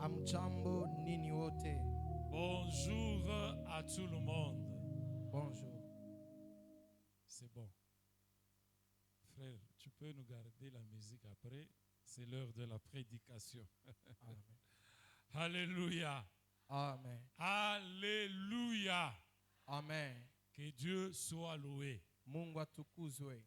Amjambo nini wote. Bonjour à tout le monde. Bonjour. C'est bon. Frère, tu peux nous garder la musique après. C'est l'heure de la prédication. Amen. Alléluia. Amen. Alléluia. Amen. Que Dieu soit loué. Mungu atukuzwe.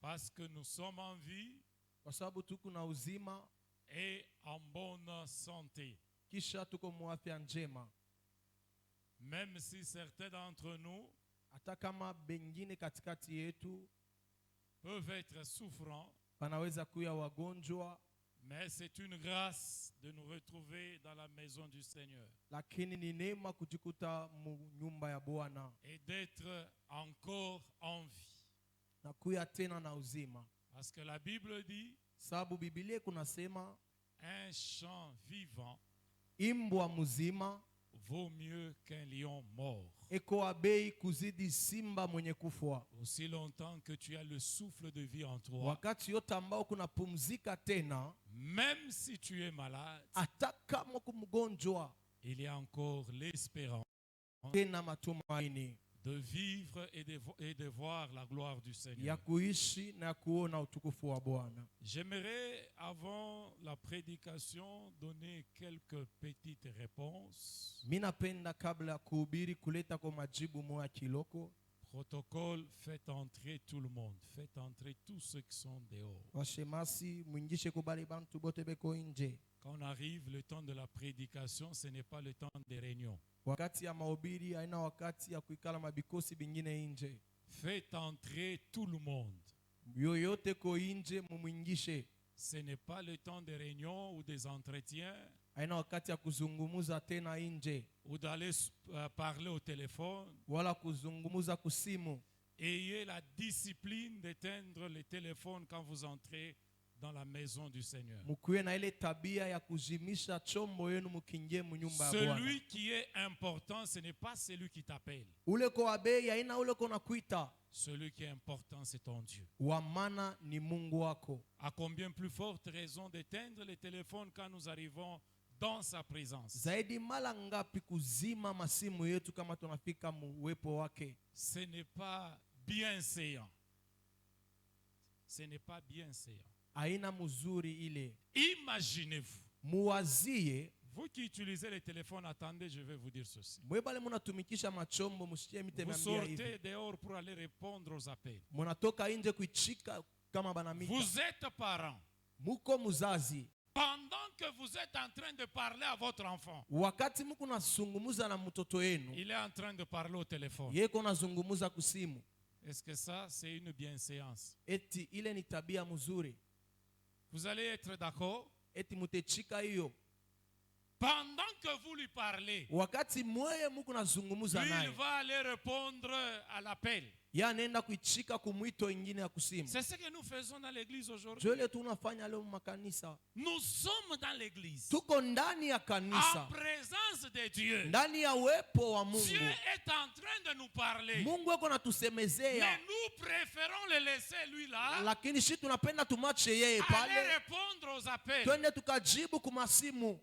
Parce que nous sommes en vie Kwa sababu tuko na uzima et en bonne santé. kisha tuko mu afya njema. Même si certains d'entre nous Hata kama bengine katikati yetu peuvent être souffrants, panaweza kuya wagonjwa, mais c'est une grâce de nous retrouver dans la maison du Seigneur lakini ni neema kujikuta mu nyumba ya Bwana et d'être encore en vie. na kuya tena na uzima. Parce que la Bible dit, Sababu Biblia kunasema un champ vivant imbwa mzima vaut mieux qu'un lion mort. eko abei kuzidi simba mwenye kufwa. Aussi longtemps que tu as le souffle de vie en toi, Wakati yote ambao kunapumzika tena, même si tu es malade, hata kama uko mgonjwa, il y a encore l'espérance tena matumaini de vivre et de voir la gloire du ya Seigneur. kuishi na kuona utukufu wa Bwana. J'aimerais, avant la prédication, donner quelques petites réponses. Mimi napenda kabla ya kuhubiri kuleta kwa majibu moya kiloko. Protocole, faites entrer tout le monde. Faites entrer tous ceux qui sont dehors. Washemasi mwingishe kubali bantu bote beko nje. Quand on arrive, le temps de la prédication, ce n'est pas le temps des réunions. Wakati ya mahubiri haina wakati ya kuikala mabikosi bingine nje. Faites entrer tout le monde. Yoyote ko nje mumwingishe. Ce n'est pas le temps des réunions ou des entretiens Haina wakati ya kuzungumuza tena nje ou d'aller parler au téléphone. wala kuzungumuza kusimu. Ayez la discipline d'éteindre le téléphone quand vous entrez dans la maison du Seigneur. Mukuwe na ile tabia ya kuzimisha chombo yenu mukingie mu nyumba ya Bwana. Celui qui est important, ce n'est pas celui qui t'appelle. Ule ko abei haina ule ko nakuita. Celui qui est important, c'est ton Dieu. Wa maana ni Mungu wako. À combien plus forte raison d'éteindre le téléphone quand nous arrivons dans sa présence. Zaidi mara ngapi kuzima masimu yetu kama tunafika mu uwepo wake. Ce n'est pas bienséant. Ce n'est pas bienséant. Haina mzuri ile. Imaginez-vous. Muwazie. Vous qui utilisez les téléphones, attendez, je vais vous dire ceci. Mwebale munatumikisha machombo musikie mite Vous meambia hivi. sortez dehors pour aller répondre aux appels. Munatoka nje kuichika kama banamita. Vous êtes parent. Muko muzazi. Pendant que vous êtes en train de parler à votre enfant, Wakati muko nasungumuza na mtoto yenu, il est en train de parler au téléphone. yeko nazungumuza kusimu. Est-ce que ça, c'est une bienséance? Eti ile ni tabia mzuri. Vous allez être d'accord? Eti mutechika hiyo. Pendant que vous lui parlez, Wakati mweye muko nazungumuza lui, il naye, va aller répondre à l'appel. ya anaenda kuichika kumwito ingine ya kusimu. C'est ce que nous faisons dans l'église aujourd'hui. Jole tunafanya leo makanisa. Nous sommes dans l'église. Tuko ndani ya En kanisa. présence de Dieu. Ndani ya uwepo wa Dieu Mungu. est en train de nous parler. Mungu eko natusemezea. Mais nous préférons le laisser lui là. Lakini shi tunapenda tumache yeye Aller pale. répondre aux appels. Twende tukajibu kumasimu.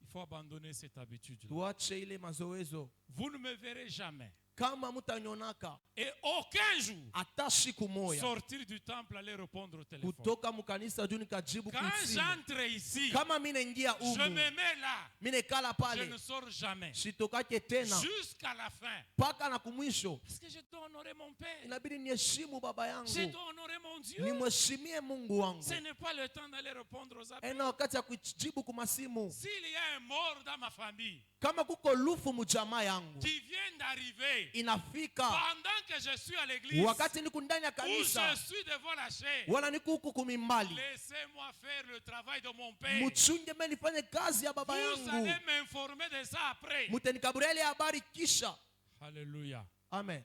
Il faut abandonner cette habitude. Tuache ile mazoezo. Vous ne me verrez jamais. Kama mutanyonaka. Et aucun jour Hata siku moya. sortir du temple, aller répondre au téléphone. Kutoka mukanisa juu nikajibu Quand kusimu. j'entre ici, Kama mimi naingia je umu. me mets là. Mimi nekala Je pale. ne sors jamais. Sitokake tena. Jusqu'à la fin. Paka na kumwisho. Parce que je dois honorer mon Père. Inabidi niheshimu baba Je yangu. dois honorer mon Dieu. Nimheshimie Mungu wangu. Ce n'est pas le temps d'aller répondre aux appels. Ena wakati ya kujibu kumasimu. S'il y a un mort dans ma famille Kama kuko lufu mjamaa yangu qui vient d'arriver inafika pendant que je suis à l'église wakati niko ndani ya ou kanisa je suis devant la chair, wala niko huku kumimbali, laissez-moi faire le travail de mon Père. mchunge mimi nifanye kazi ya baba Vous yangu. allez m'informer de ça après. Mtanikaburia ile habari kisha. Alléluia. Amen.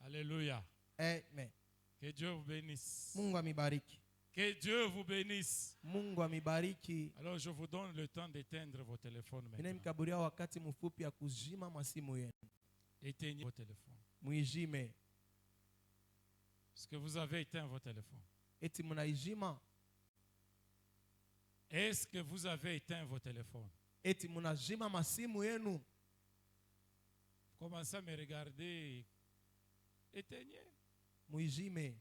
Alléluia. Amen. Que Dieu vous bénisse. Mungu amibariki. Que Dieu vous bénisse. Mungu amibariki. Alors je vous donne le temps d'éteindre vos téléphones maintenant. Ninamkaburia wakati mfupi ya kuzima masimu yenu. Éteignez vos téléphones. Muijime. Est-ce que vous avez éteint vos téléphones? Eti munaijima. Est-ce que vous avez éteint vos téléphones? eti munazima masimu yenu. Commencez à me regarder. Éteignez. Muizime.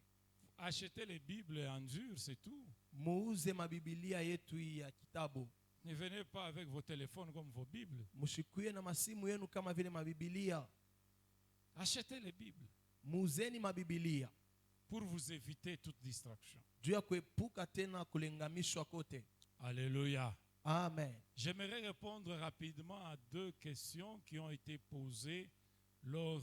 Achetez les Bibles en dur, c'est tout. Muuze mabibilia yetu hii ya kitabu. Ne venez pas avec vos téléphones comme vos Bibles. Mushikuye na masimu yenu kama vile mabibilia. Achetez les Bibles Muuzeni mabibilia pour vous éviter toute distraction. juu ya kuepuka tena kulengamishwa kote. Alléluia. Amen. J'aimerais répondre rapidement à 2 questions qui ont été posées lors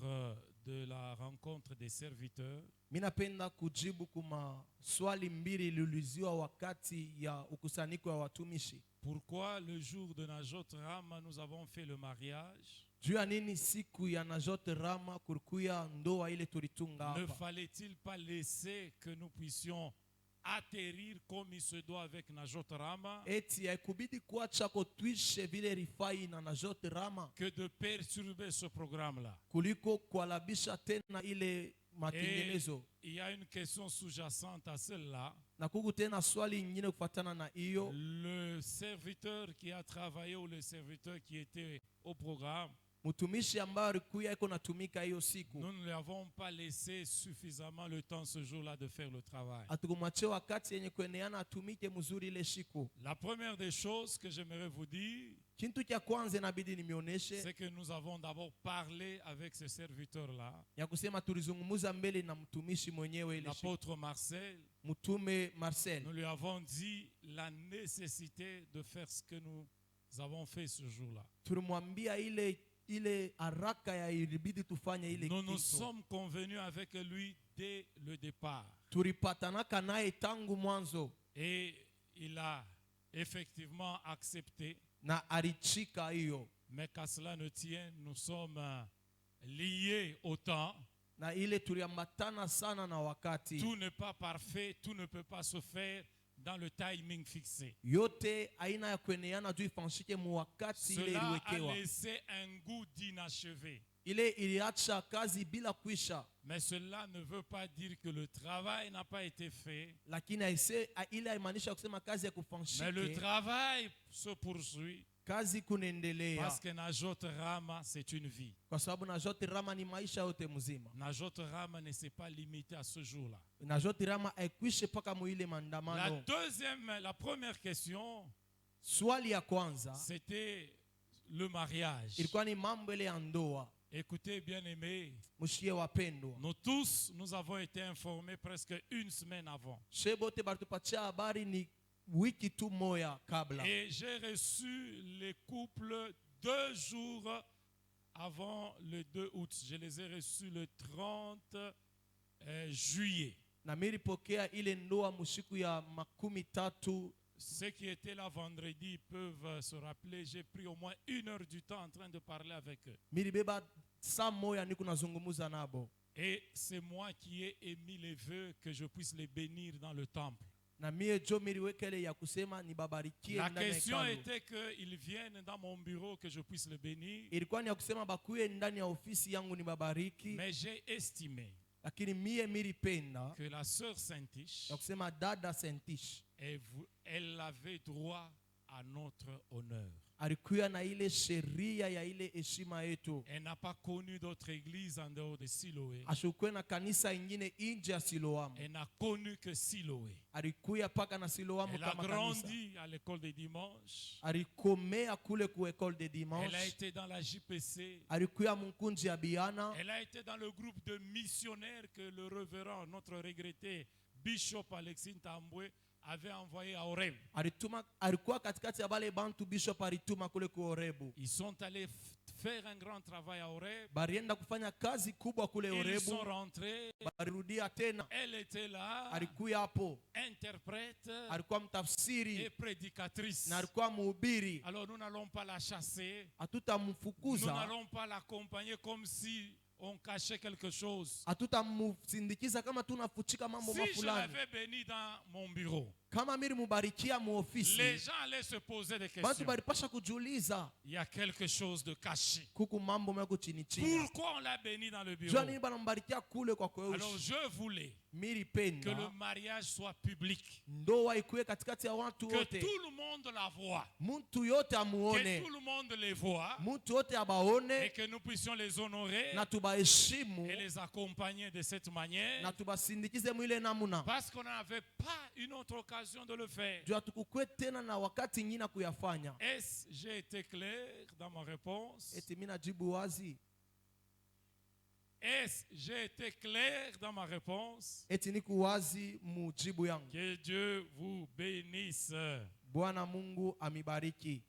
de la rencontre des serviteurs. Minapenda kujibu kuma swali mbili iliuliziwa wakati ya ukusanyiko wa watumishi. Pourquoi le jour de Najot Rama nous avons fait le mariage? Juu ya nini siku ya Najot Rama kulikuya ndoa ile tulitunga Ne hapa? fallait-il pas laisser que nous puissions atterrir comme il se doit avec Najot Rama Eti haikubidi kuacha ko tuishe vile rifai na Najot Rama que de perturber ce programme-là? kuliko kualabisha tena ile matengenezo. Il y a une question sous-jacente à celle-là. Na kuku tena swali nyingine kufatana na hiyo. Le serviteur qui a travaillé ou le serviteur qui était au programme, Mtumishi ambaye alikuya iko natumika hiyo siku, nous ne lui avons pas laissé suffisamment le temps ce jour-là de faire le travail. atukumwachia wakati yenye kueneana atumike mzuri ile siku. La première des choses que j'aimerais vous dire, Kintu cha kwanza inabidi nimioneshe c'est que nous avons d'abord parlé avec ce serviteur-là, ya kusema tulizungumza mbele na mtumishi mwenyewe ile siku, l'apôtre Marcel. mtume Marcel. Nous lui avons dit la nécessité de faire ce que nous avons fait ce jour-là. Tulimwambia ile haraka ya ilibidi tufanye ile Nous nous kitu. sommes convenus avec lui dès le départ. Tulipatanaka naye tangu mwanzo Et il a effectivement accepté. na alichika hiyo, Mais qu'à cela ne tienne, nous sommes liés au temps. na ile tuliambatana sana na wakati. Tout n'est pas parfait, tout ne peut pas se faire dans le timing fixé. Yote aina ya kueneana juu ifanyike mu wakati ile Cela a iliwekewa. laissé un goût d'inachevé. Ile iliacha kazi bila kuisha, Mais cela ne veut pas dire que le travail n'a pas été fait. lakini ile haimaanisha kusema kazi ya Mais le kufanyike. travail se poursuit Kazi kunaendelea parce que Najot Rama, c'est une vie. kwa sababu Najot Rama ni maisha yote mzima. Najot Rama ne s'est pas limité à ce jour-là. Najot Rama haikwishe paka muile La maandamano. première question, Swali ya kwanza c'était le mariage. ilikuwa ni mambo ile ya ndoa. Écoutez, bien-aimés, Mshie wapendwa, nous tous, nous avons été informés presque une semaine avant. shebote baritupatia habari ni wiki tu moya kabla, Et j'ai reçu les couples 2 jours avant le 2 août. Je les ai reçus le 30 juillet. na milipokea ile ndoa msiku ya 13. Ceux qui étaient là vendredi peuvent se rappeler, j'ai pris au moins 1 heure du temps en train de parler avec eux. Milibeba saa moya niko nazungumuza nabo, Et c'est moi qui ai émis les vœux que je puisse les bénir dans le temple. na mie jo miliweka ile ya kusema nibabarikie La ndani ya question hekalu. était qu'ils viennent dans mon bureau, que je puisse les bénir. Ilikuwa ni ya kusema bakuye ndani ya ofisi yangu nibabariki, Mais j'ai estimé lakini mie milipenda que la sœur Saint-Ish, ya kusema dada Sentish elle avait droit à notre honneur. alikuya na ile sheria ya ile heshima yetu. Elle n'a pas connu d'autre église en dehors de Siloé. Ashukwe na kanisa ingine nje ya Siloamu, Elle n'a connu que Siloé. alikuya paka na Siloamu Elle a kama kanisa. grandi à l'école des dimanches. Alikomea kule ku école de Elle a dimanche, été dans la JPC. alikuya munkunji ya Biana, Elle a été dans le groupe de missionnaires que le révérend, notre regretté Bishop Alexis Tambwe, avait envoyé à Horeb. alikuwa katikati ya bale bantu bishop alituma kule ku Orebu. Ils sont allés faire un grand travail à Horeb. Barienda kufanya kazi kubwa kule Ils sont Orebu, rentrés. barirudia tena. Elle était là, Alikuya hapo, interprète alikuwa et mtafsiri prédicatrice. na alikuwa mhubiri. Alors nous n'allons pas la chasser. Nous Hatutamfukuza, n'allons pas l'accompagner comme si on cachait quelque chose. hatutamsindikiza kama tunafuchika mambo Si je mafulani. l'avais béni dans mon bureau, kama mimi mubarikia mu les ofisi, gens allaient se poser des bantu questions. balipasha kujiuliza Il y a quelque chose de caché. kuku mambo meko chini chini. Pourquoi on l'a béni dans le bureau? Jua nini banambarikia kule kwa Alors kweushi. je voulais Miri que le penda mariage soit public, ndoa ikuwe katikati ya watu que wote, tout le monde la voit, muntu yote que amuone, tout le monde les voit, muntu yote et abaone, que nous puissions les honorer na tubaheshimu et les accompagner de cette manière, na tubasindikize mwile namuna. parce qu'on n'avait pas une autre occasion de le faire. Jua tukukwe tena na wakati nyingine kuyafanya. Est-ce j'ai été clair dans ma réponse? Eti mimi najibu wazi. Est-ce j'ai été clair dans ma réponse? Eti niku wazi mujibu yangu. Que Dieu vous bénisse. Bwana Mungu amibariki.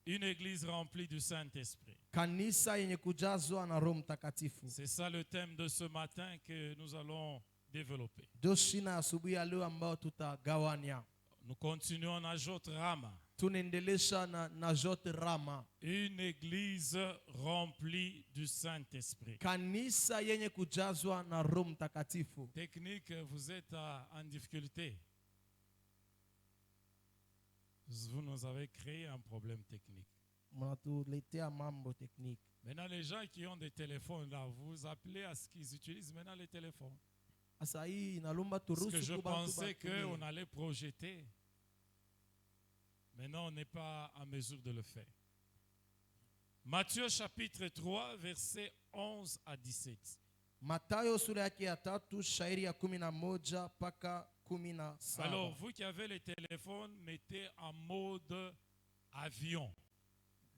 Une église remplie du Saint-Esprit. Kanisa yenye kujazwa na Roho Mtakatifu. C'est ça le thème de ce matin que nous allons développer. Ndio shina asubuhi ya leo ambao tutagawanya. Nous continuons à Jot Rama. Tunaendelesha na Jot Rama. Une église remplie du Saint-Esprit. Kanisa yenye kujazwa na Roho Mtakatifu. Technique, vous êtes en difficulté. Vous nous avez créé un problème technique. Mnatuletea mambo technique. Maintenant, les gens qui ont des téléphones, là, vous appelez à ce qu'ils utilisent maintenant les téléphones. Asa hii inalomba Parce que turuhusu je kwa bantu pensais batumie. qu'on allait projeter. Maintenant, on n'est pas en mesure de le faire. Matthieu chapitre 3, versets 11 à 17. Mathayo sura yake ya 3 shairi ya 11 mpaka 17. Alors, vous qui avez les téléphones, mettez en mode avion.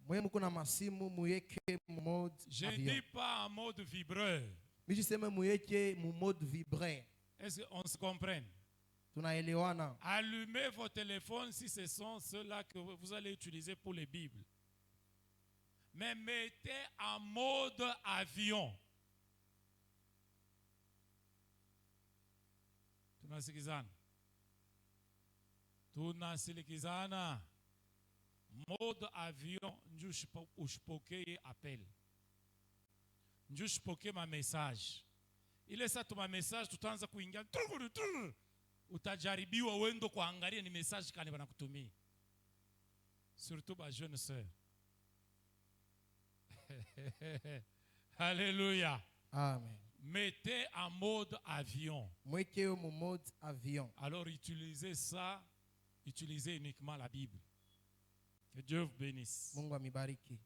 Mwe mko na masimu muyeke mu mode Je ne avion. dis pas en mode vibreur. Mimi siseme muyeke mu mode vibré. Est-ce qu'on se comprenne? Tunaelewana. Allumez vos téléphones si ce sont ceux-là que vous allez utiliser pour les Bibles. Mais mettez en mode avion. Tunasikizana. Tunasilikizana. Mode avion, ndio ushipokee appel. Ndio ushipokee ma message. Ile saa tuma message tutaanza kuingia. Utajaribiwa wendo kuangalia ni message kani banakutumia. Surtout ba jeune sœur. Alléluia. Amen. Mettez en mode avion. Mweke mu mode avion. Alors utilisez ça, utilisez uniquement la Bible. Que Dieu vous bénisse. Mungu amibariki.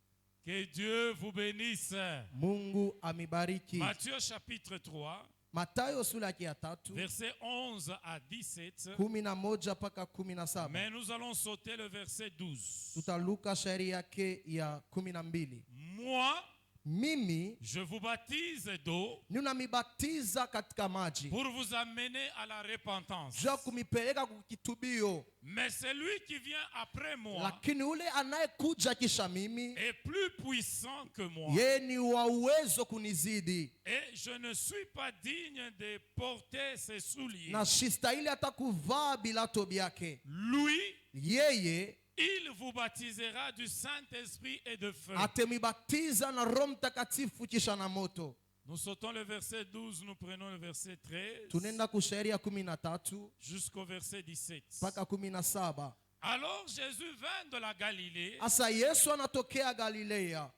Que Dieu vous bénisse. Mungu amibariki. Matthieu chapitre 3, Mathayo sura yake ya 3 versets 11 à 17. 11 mpaka 17. Mais nous allons sauter le verset 12. Tutaluka shairi yake ya 12. Moi, Mimi je vous baptise d'eau ninamibatiza katika maji pour vous amener à la repentance. jua kumipeleka kukitubio, Mais celui qui vient après moi lakini ule anayekuja kisha mimi est plus puissant que moi. yeye ni wa uwezo kunizidi, Et je ne suis pas digne de porter ses souliers. na sistahili hata kuvaa bilato byake. Lui, Yeye il vous baptisera du Saint-Esprit et de feu. atemibatiza na Roho Mtakatifu kisha na moto. Nous sautons le verset 12, nous prenons le verset 13 Tunaenda kushairi ya 13 jusqu'au verset 17. mpaka 17. Alors Jésus vint de la Galilée. Asa Yesu anatokea Galilea.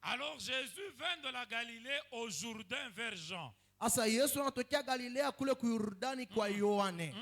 Alors Jésus vint de la Galilée au Jourdain vers Jean. Asa Yesu anatokea Galilea kule ku Yordani kwa Yohane.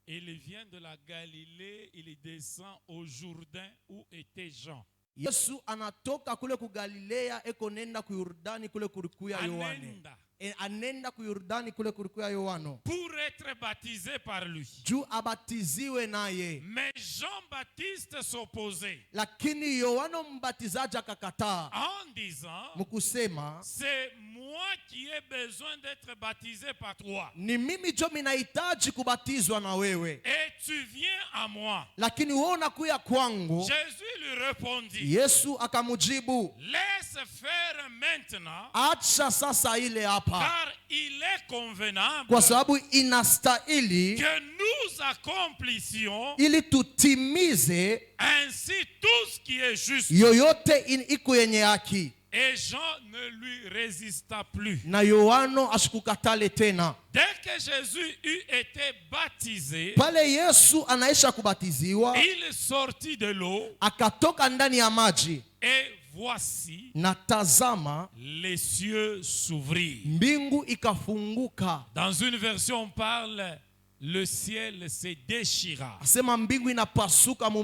Il vient de la Galilée, il descend au Jourdain où était Jean. Yesu anatoka kule ku Galilea eko nenda ku Yordani kule kulikuya Yohane. Anenda. Anenda ku Yordani kule kulikuya Yohano. Pour être baptisé par lui. Juu abatiziwe naye. Mais Jean-Baptiste s'opposait Lakini Yohano mbatizaji akakataa. en disant, Mkusema c'est moi qui ai besoin d'être baptisé par toi. ni mimi jo minahitaji kubatizwa na wewe, Et tu viens à moi. lakini wewe unakuya kwangu. Jésus lui répondit, Yesu akamujibu, laisse faire maintenant, acha sasa ile hapa, car il est convenable kwa sababu inastahili que nous accomplissions ili tutimize ainsi tout ce qui est juste. yoyote iko yenye haki. Et Jean ne lui résista plus. na Yohano asikukatale tena. Dès que Jésus eut été baptisé, Pale Yesu anaisha kubatiziwa, il sortit de l'eau akatoka ndani ya maji, et voici, na tazama les cieux s'ouvrirent. mbingu ikafunguka. Dans une version, on parle, le ciel se déchira. Asema mbingu inapasuka Les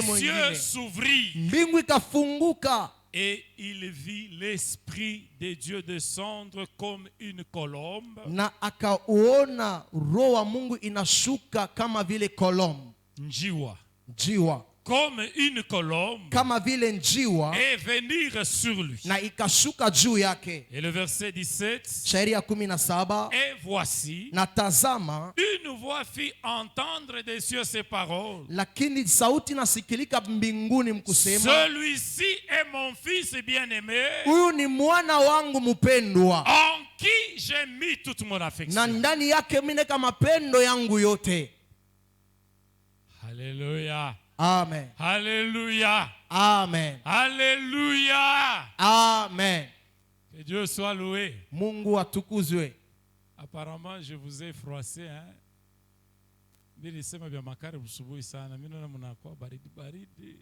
msemo cieux mwingine. s'ouvrirent Mbingu ikafunguka, et il vit l'Esprit de Dieu descendre comme une colombe, na akauona roho wa Mungu inashuka kama vile kolombo, njiwa, njiwa, comme une colombe, kama vile njiwa, et venir sur lui. na ikashuka juu yake. Et le verset 17, Shairi ya 17, et voici, na tazama, une voix fit entendre des cieux ces paroles. lakini sauti nasikilika mbinguni mkusema, Celui-ci est mon fils bien-aimé, huyu ni mwana wangu mpendwa, en qui j'ai mis toute mon na affection. ndani yake mimi naweka mapendo yangu yote. Alléluia. Amen. Alléluia. Amen. Alléluia. Amen. Que Dieu soit loué. Mungu atukuzwe. Apparemment, je vous ai froissé. Nilisema vya makari busubuhi sana. Mimi naona mnakuwa baridi baridi.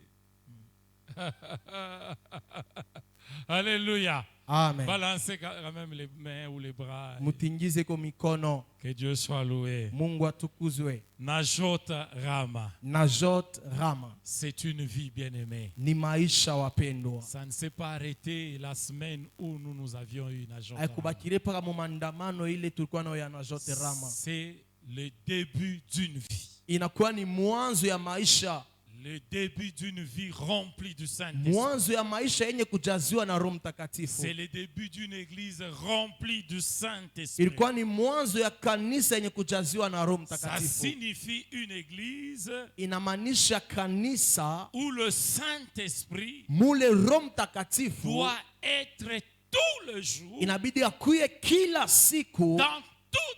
Alléluia. Amen. Balancez quand même les mains ou les bras. Mutingize kwa mikono. Que Dieu soit loué. Mungu atukuzwe. Najot Rama. Najot Rama. C'est une vie bien-aimée. Ni maisha wapendwa. Ça ne s'est pas arrêté la semaine où nous avions eu Najot Rama. Haikubakire paka mu maandamano ile tulikuwa nayo ya Najot Rama. C'est le début d'une vie. Inakuwa ni mwanzo ya maisha. Le début d'une vie remplie du Saint-Esprit. Mwanzo ya maisha yenye kujaziwa na Roho Mtakatifu. C'est le début d'une église remplie du Saint-Esprit. Ilikuwa ni mwanzo ya kanisa yenye kujaziwa na Roho Ça Mtakatifu. signifie une église Inamaanisha kanisa où le Saint-Esprit mule Roho Mtakatifu doit être tout le jour, inabidi akuye kila siku dans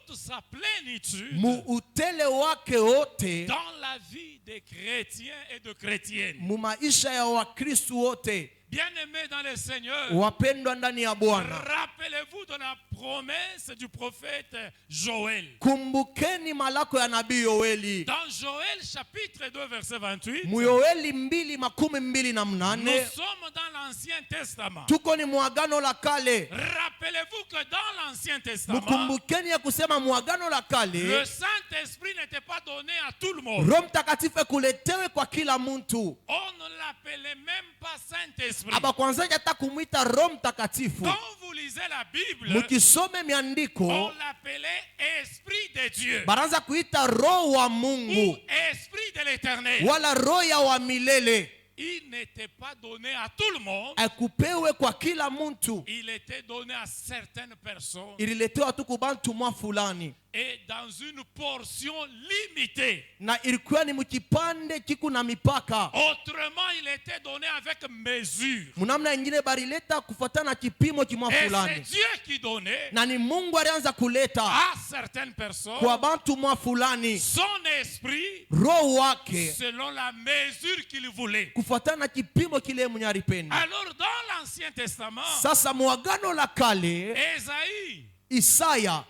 toute sa plénitude, mu utele wake wote, dans la vie des chrétiens et de chrétiennes. mu maisha ya Wakristo wote. Bien-aimés dans le Seigneur, Wapendwa ndani ya Bwana, rappelez-vous de la promesse du prophète Joël. kumbukeni malako ya nabii Yoeli. Dans Joël chapitre 2 verset 28, Mu Yoeli 2:28, nous sommes dans l'Ancien Testament. tuko ni muagano la kale. Rappelez-vous que dans l'Ancien Testament, Mukumbukeni ya kusema muagano la le kale, Saint-Esprit n'était pas donné à tout le monde. Roho Mtakatifu kuletewe kwa kila mtu. On ne l'appelait même pas Saint-Esprit. Aba kwanza hata kumuita Roho Mtakatifu. Quand vous lisez la Bible, Mukisome miandiko, on l'appelait Esprit de Dieu baranza kuita Roho wa ou Mungu Esprit de l'Éternel. wala roho ya wa milele. Il n'était pas donné à tout le monde. Akupewe kwa kila mtu. Il était donné à certaines personnes Ililetewa tu kubantu mwa fulani, et dans une portion limitée. na ilikuwa ni mkipande kiku na mipaka. Autrement, il était donné avec mesure. Munamna ingine barileta kufuatana kipimo kimwa Et c'est fulani, Dieu qui donnait na ni Mungu alianza kuleta à certaines personnes kwa bantu mwa fulani son esprit roho wake selon la mesure qu'il voulait. kufuatana kipimo kile mwenye alipenda. Alors dans l'Ancien Testament, Sasa muagano la kale, Esaïe, Isaya,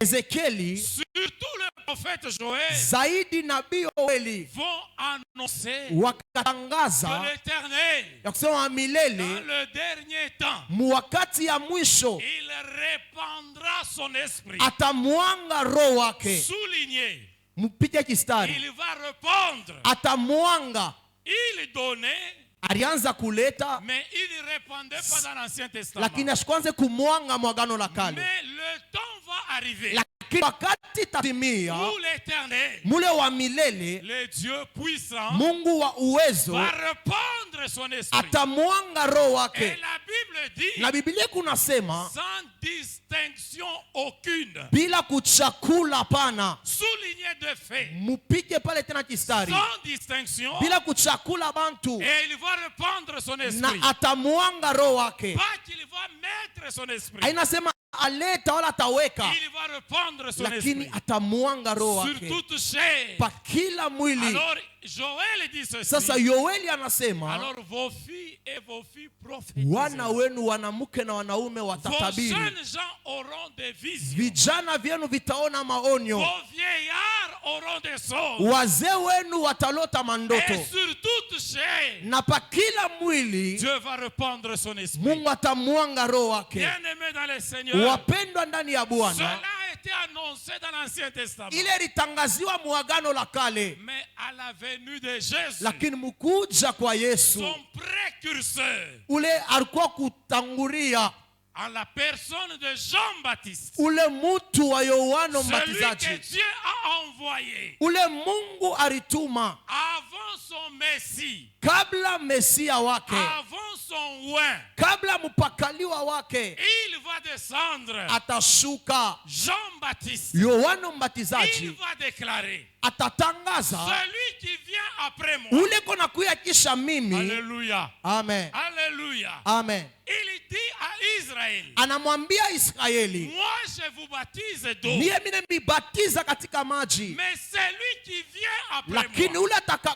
Ezekieli, surtout le prophète Joël, zaidi nabii Yoeli vont annoncer que wakatangaza l'Éternel, ya kusema wa dans milele le dernier temps, mu wakati ya mwisho il répandra son esprit. atamwanga roho wake. Souligné, Mpige kistari, il va répandre. atamwanga. Il donnait, Alianza kuleta, mais il ne répandait pas dans l'Ancien Testament. lakini ashikwanze kumwanga mwagano la kale. Mais le temps va arriver Lakini wakati tatimia, où l'Éternel, mule wa milele, le Dieu puissant, Mungu wa uwezo va répandre son esprit. atamwanga roho Et wake. la Bible dit, Na Biblia kunasema sans distinction aucune, bila kuchakula pana. souligné de fait, Mupige pale tena kistari, sans distinction, bila kuchakula bantu, et il va répandre son na esprit. atamwanga roho wake. Pas qu'il va mettre son esprit. Hainasema aleta wala ataweka, il va répandre son lakini esprit atamwanga roho sur wake toute chair. pa kila mwili. Alors Joël dit ceci. Sasa Yoeli anasema, Alors vos filles et vos filles prophétisent. wana wenu wanamke na wanaume Vos watatabiri, jeunes gens auront des visions. vijana vyenu vitaona maonyo, Vos vieillards auront des songes. wazee wenu watalota Et mandoto, sur toute chair, na pa kila mwili Dieu va répandre son esprit. Mungu atamwanga roho wake. Bien-aimés dans le Seigneur, Wapendwa ndani ya Bwana, cela a été annoncé dans l'Ancien Testament. ile litangaziwa muagano la kale, Mais à la venue de Jésus, lakini mkuja kwa Yesu son précurseur, ule alikuwa kutangulia, en la personne de Jean-Baptiste, ule mtu wa Yohana celui que Mbatizaji, Dieu a envoyé ule Mungu alituma avant son Messie, kabla Mesia wake, avant son oint. kabla mpakaliwa wake, Il va descendre. atashuka. Jean-Baptiste, Yohana il Mbatizaji va déclarer, atatangaza, celui qui vient après moi. ule kona kuya kisha mimi. Alléluia. Amen, Alléluia. amen. Il dit à Israël, Anamwambia Israeli, moi je vous baptise d'eau, mie mine mbibatiza katika maji, mais celui qui vient après lakini moi, ule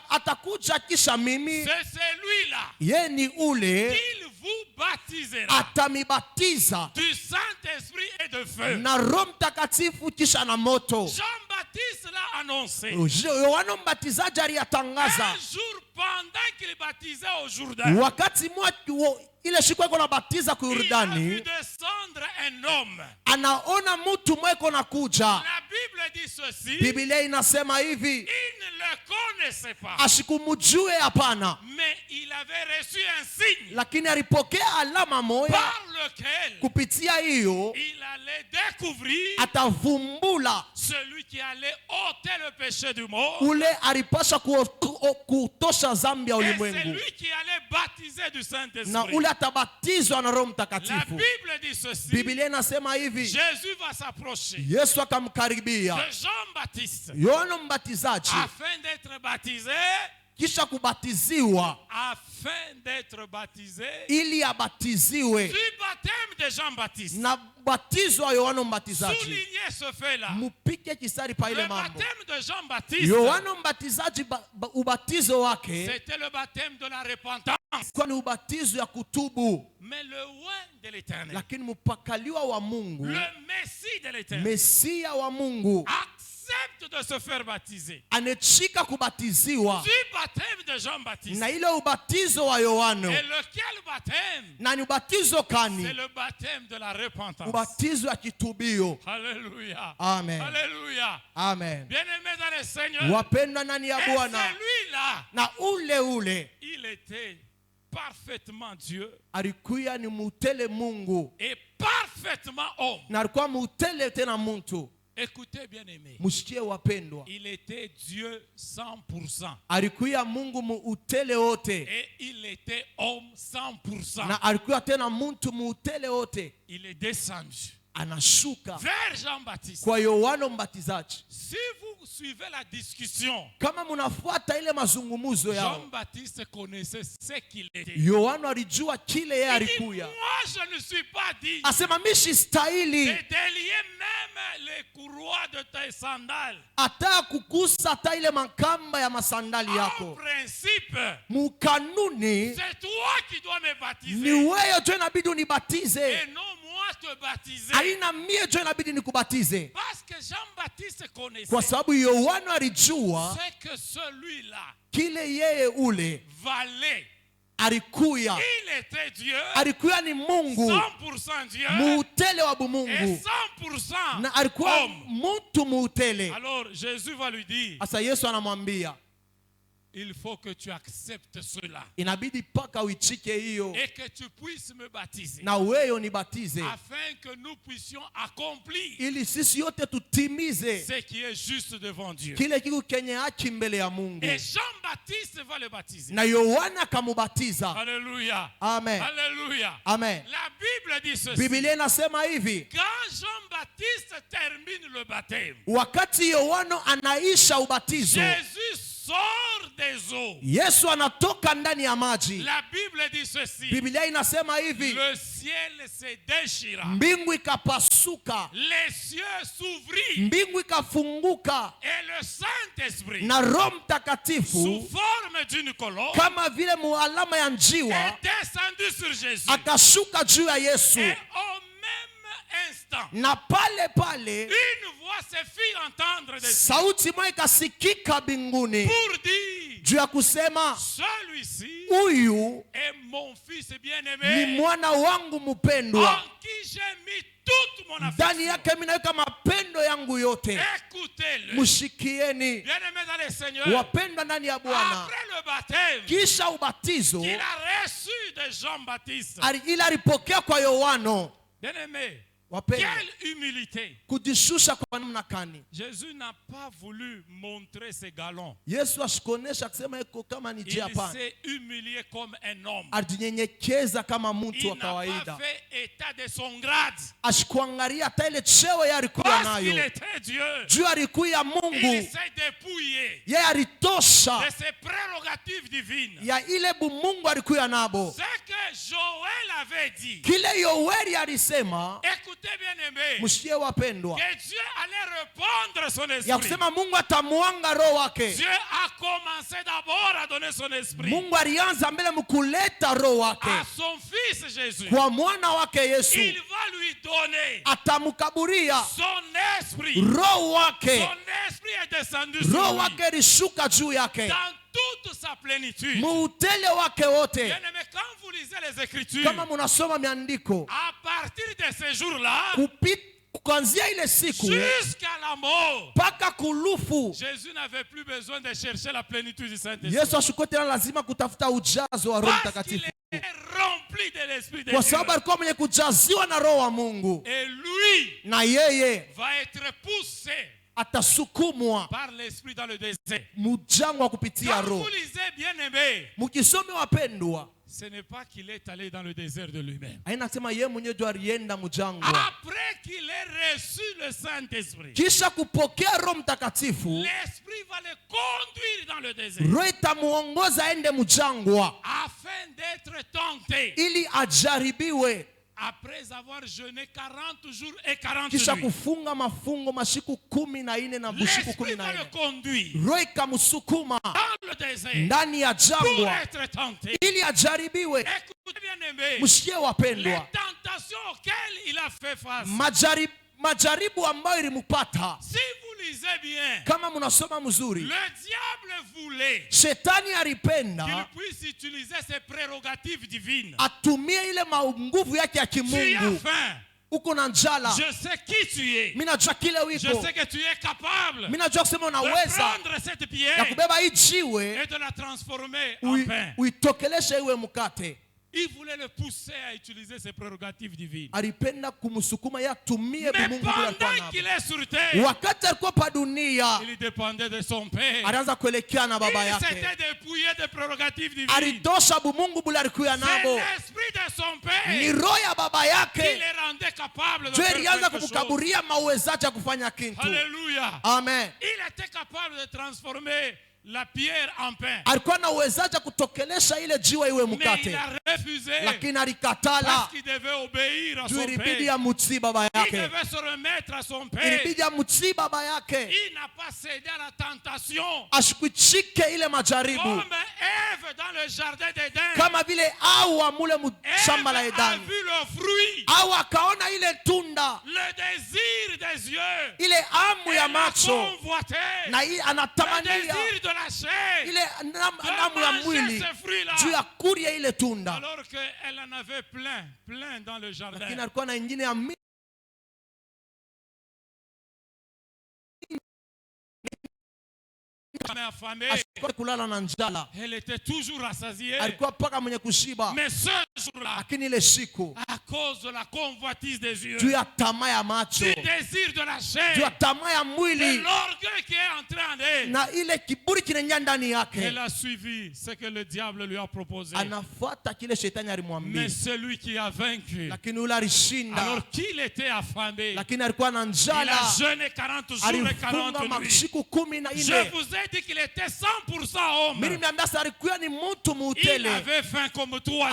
atakuja kisha mimi, c'est celui-là, ye ni ule il vous baptisera atamibatiza du Saint-Esprit et de feu. na Roho Mtakatifu kisha na moto. Jean-Baptiste l'a annoncé. Yohana Mbatizaji aliyatangaza Un jour pendant qu'il baptisait au Jourdain, wakati ile siku iko nabatiza ku il a vu Yordani, descendre un homme. anaona mtu mweko na kuja. La Bible dit ceci, Biblia inasema hivi, il ne le connaissait pas, asikumjue hapana, mais il avait reçu un signe lakini alipokea alama moya, par lequel kupitia hiyo il allait découvrir atavumbula celui qui allait ôter le péché du monde ule alipasha kutosha zambi ya et ulimwengu, celui qui allait baptiser du na Saint-Esprit. ule atabatizwa na Roho La Mtakatifu. Bible dit ceci, Biblia inasema hivi, Jésus va s'approcher Yesu akamkaribia de Jean-Baptiste Yohana Mbatizaji, afin d'être baptisé, kisha kubatiziwa afin d'être baptisé ili abatiziwe du baptême de Jean-Baptiste. na batizo wa Yohana Mbatizaji. Soulignez ce fait-là. Mupike kisari pa ile Le mambo. baptême de Jean-Baptiste, Yohana Mbatizaji ubatizo wake c'était le baptême de la repentance. kwa ni ubatizo ya kutubu, Mais le oint de l'éternel, lakini mpakaliwa wa Mungu, le Messie de l'éternel, Mesia wa Mungu accepte de se faire baptiser anechika kubatiziwa du baptême de Jean-Baptiste. na ile ubatizo wa Yohana. Et lequel baptême? Na ni ubatizo C'est kani? le baptême de la repentance. Ubatizo ya kitubio. Alléluia. Amen, Alléluia. amen. Bien-aimés dans le Seigneur, Wapendwa ndani ya et Bwana, celui-là, na ule il était parfaitement Dieu alikuya ni mutele Mungu et parfaitement homme. na alikuwa mutele tena muntu. Écoutez, bien-aimés, Mushikie wapendwa, il était Dieu 100% alikuya Mungu muutele wote et il était homme 100%. na alikuya tena muntu muutele wote. Il est descendu Anashuka vers Jean-Baptiste. kwa Yohana Mbatizaji. Si vous suivez la discussion, Kama munafuata ile mazungumuzo yao, Jean-Baptiste connaissait ce qu'il était. Yohana alijua kile yeye Il dit, alikuya. moi je ne suis pas digne Asema mishi stahili de délier même les courroies de tes sandales. hata kukusa hata ile makamba ya masandali En yako. principe, Mukanuni c'est toi qui dois me ni baptiser wewe tu inabidi unibatize, et non moi te baptiser. aina mie tu inabidi nikubatize, Parce que Jean-Baptiste connaissait kwa sababu Yohana alijua c'est que celui-là kile yeye ule valait. alikuya. Il était Dieu, Alikuya ni Mungu 100% Dieu muutele wa et bumungu 100% na alikuwa homme. mtu muutele. Alors Jésus va lui dire, Asa Yesu anamwambia il faut que tu acceptes cela inabidi paka uichike hiyo et que tu puisses me baptiser na wewe unibatize, afin que nous puissions accomplir ili sisi yote tutimize ce qui est juste devant Dieu. kile kiku kenye haki mbele ya Mungu. Et Jean-Baptiste va le baptiser. Na Yohana akamubatiza. Alléluia. Amen, Alléluia. amen. La Bible dit ceci. Biblia inasema hivi, Quand Jean-Baptiste termine le baptême, wakati Yohana anaisha ubatizo, Jésus sort des eaux. Yesu anatoka ndani ya maji. La Bible dit ceci. Biblia inasema hivi, Le ciel se déchira. mbingu ikapasuka, Les cieux s'ouvrirent. mbingu ikafunguka, Et le Saint-Esprit, na Roho sous Mtakatifu forme d'une colombe, kama vile mualama ya njiwa est descendu sur Jésus. akashuka juu ya Yesu, Et au même instant, na pale pale une voix se fit entendre des cieux sauti moja ikasikika mbinguni pour dire, juu ya kusema, celui-ci huyu est mon fils ni bien-aimé, mwana wangu mpendwa, en qui j'ai mis toute mon ndani affection. yake mimi naweka mapendo yangu yote. Écoutez-le. Mshikieni Bien-aimé dans le Seigneur, wapendwa ndani ya Bwana. après le baptême Kisha ubatizo qu'il a reçu de Jean-Baptiste, ili alipokea kwa Yohano. bien-aimé, Wapendwa, quelle humilité. kujishusha kwa namna gani? Jésus n'a pas voulu montrer ses galons. Yesu ashikuonesha kusema iko kama ni Il njia pana, s'est humilié comme un homme. alijinyenyekeza kama mtu Il wa n'a pas kawaida, fait état de son grade. ashikuangalia hata ile cheo yeye alikuwa Parce qu'il nayo, était Dieu, juu alikuwa il Mungu, s'est dépouillé yeye alitosha de ses prérogatives divines. ya ile bumungu alikuwa nabo. Ce que Joël avait dit, Kile Yoweri alisema, écoutez bien aimé, msikie wapendwa, que Dieu allait répandre son ya esprit. kusema Mungu atamuanga roho wake. Dieu a commencé d'abord à donner son esprit Mungu alianza mbele mkuleta roho à wake son fils Jésus. kwa mwana wake Yesu, Il va lui donner atamukaburia son esprit. roho wake. Son esprit est descendu sur Roho lui wake lishuka juu yake dans toute sa plénitude. muutele wake wote. Bien-aimé, quand vous lisez les Écritures, Kama munasoma miandiko à partir de ce jour-là, kuanzia ile siku jusqu'à la mort, mpaka kulufu, Jésus n'avait plus besoin de chercher la plénitude du Saint-Esprit. Yesu ashukue tena lazima kutafuta ujazo wa Roho Parce qu'il Mtakatifu, est rempli de l'Esprit de kwa Dieu. sababu alikuwa mwenye kujaziwa na Roho wa Mungu, Et lui na yeye va être poussé atasukumwa par l'Esprit dans le désert. mujangwa wa kupitia Quand vous Roho. lisez bien aimé, Mukisome wapendwa, ce n'est pas qu'il est allé dans le désert de lui-même. haina kusema yeye mwenyewe ndio alienda mujangwa. Après qu'il ait reçu le Saint-Esprit, Kisha kupokea Roho Mtakatifu, l'Esprit va le conduire dans le désert Roho itamuongoza aende mujangwa afin d'être tenté. ili ajaribiwe, Après avoir jeûné 40 jours et 40 kisha nuits, kufunga mafungo mashiku 14 na bushiku l'Esprit va le 14. conduire Roho ikamsukuma dans le désert ndani ya pour jangwa être tenté. ili ajaribiwe. Écoutez bien aimé, Msikie les wapendwa, tentations auxquelles il a fait face. majaribu ambayo ilimupata, Si vous lisez bien, kama mnasoma le mzuri, diable voulait shetani qu'il alipenda puisse utiliser ses prérogatives divines. atumie ile nguvu yake ya Tu as kimungu. faim. Uko na njala, Je sais qui tu es. mimi najua kile Je wiko, sais que tu es capable mimi najua kusema de unaweza prendre cette ya pierre kubeba hii jiwe et de la transformer en pain. uitokeleshe iwe mkate. Il voulait le pousser à utiliser ses prérogatives divines. Alipenda kumsukuma yeye atumie Mais bumungu bila kuwa pendant nabo. qu'il est sur terre, Wakati alikuwa pa dunia, il dépendait de son père. alianza kuelekea na baba Il yake, s'était dépouillé des prérogatives divines. alitosha bumungu bula alikuwa C'est nabo, l'esprit de son ni père roho ya baba qui yake les rendait capables de ndio faire ilianza quelque chose. kumkaburia mauwezaji ya kufanya kitu. Alléluia. Amen. Il était capable de transformer la pierre en pain. Alikuwa na uwezaji wa kutokelesha ile jiwe iwe Mais il mkate, a refusé lakini parce alikatala qu'il devait obéir à juu son ilibidi père. amutii baba Il yake, devait se remettre à son père. ilibidi amutii baba yake, Il n'a pas cédé à la tentation. ashikuchike ile majaribu, Comme Ève dans le jardin d'Éden. kama vile au amule shamba la Ève a Edani, vu le fruit, au akaona ile tunda, le désir des yeux. ile amu ya Elle a macho, convoité na le hii anatamania désir de la chair. ile namu ya De mwili manger ce fruit-là. juu ya kuria ile tunda, Alors qu'elle en avait plein dans le lakini jardin. alikuwa na ingine ya Mais affamée, ashikuwa kulala na njala, elle était toujours rassasiée. alikuwa paka mwenye kushiba, Mais ce jour-là, lakini ile siku à cause de la convoitise des yeux, juu ya tamaa ya macho, du désir de la juu ya chair, tamaa ya de mwili l'orgueil qui est entré en elle, na ile kiburi kinaingia ndani yake, elle a suivi ce que le diable lui a proposé. anafuata kile shetani alimwambia, Mais celui qui a vaincu, lakini ule alishinda, alors qu'il était affamé, lakini alikuwa na il njala, a jeûné 40 jours et 40 alifunga nuits. masiku 14. Je vous ai dit qu'il était 100% homme. Mimi niambia sasa alikuwa ni mtu Il muutele. avait faim comme toi.